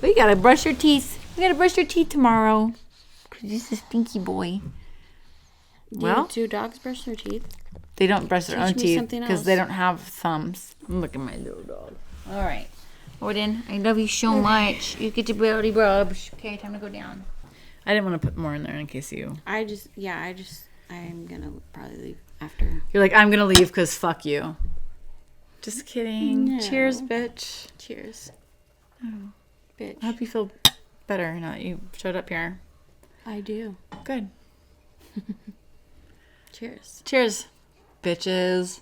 S1: We gotta brush your teeth. We gotta brush your teeth tomorrow. Cause this is stinky boy.
S2: Do dogs brush their teeth?
S3: They don't brush their own teeth
S2: because
S3: because they don't have thumbs. Look at my little dog.
S1: All right, Odin, I love you so much. You get your belly rubs. Okay, time to go down.
S3: I didn't want to put more in there in case you.
S2: I'm gonna probably leave after.
S3: You're like, I'm gonna leave because fuck you. Just kidding.
S2: No.
S3: Cheers, bitch.
S2: Cheers.
S3: Oh.
S2: Bitch.
S3: I hope you feel better now that you showed up here.
S2: I do.
S3: Good.
S2: Cheers.
S3: Cheers, bitches.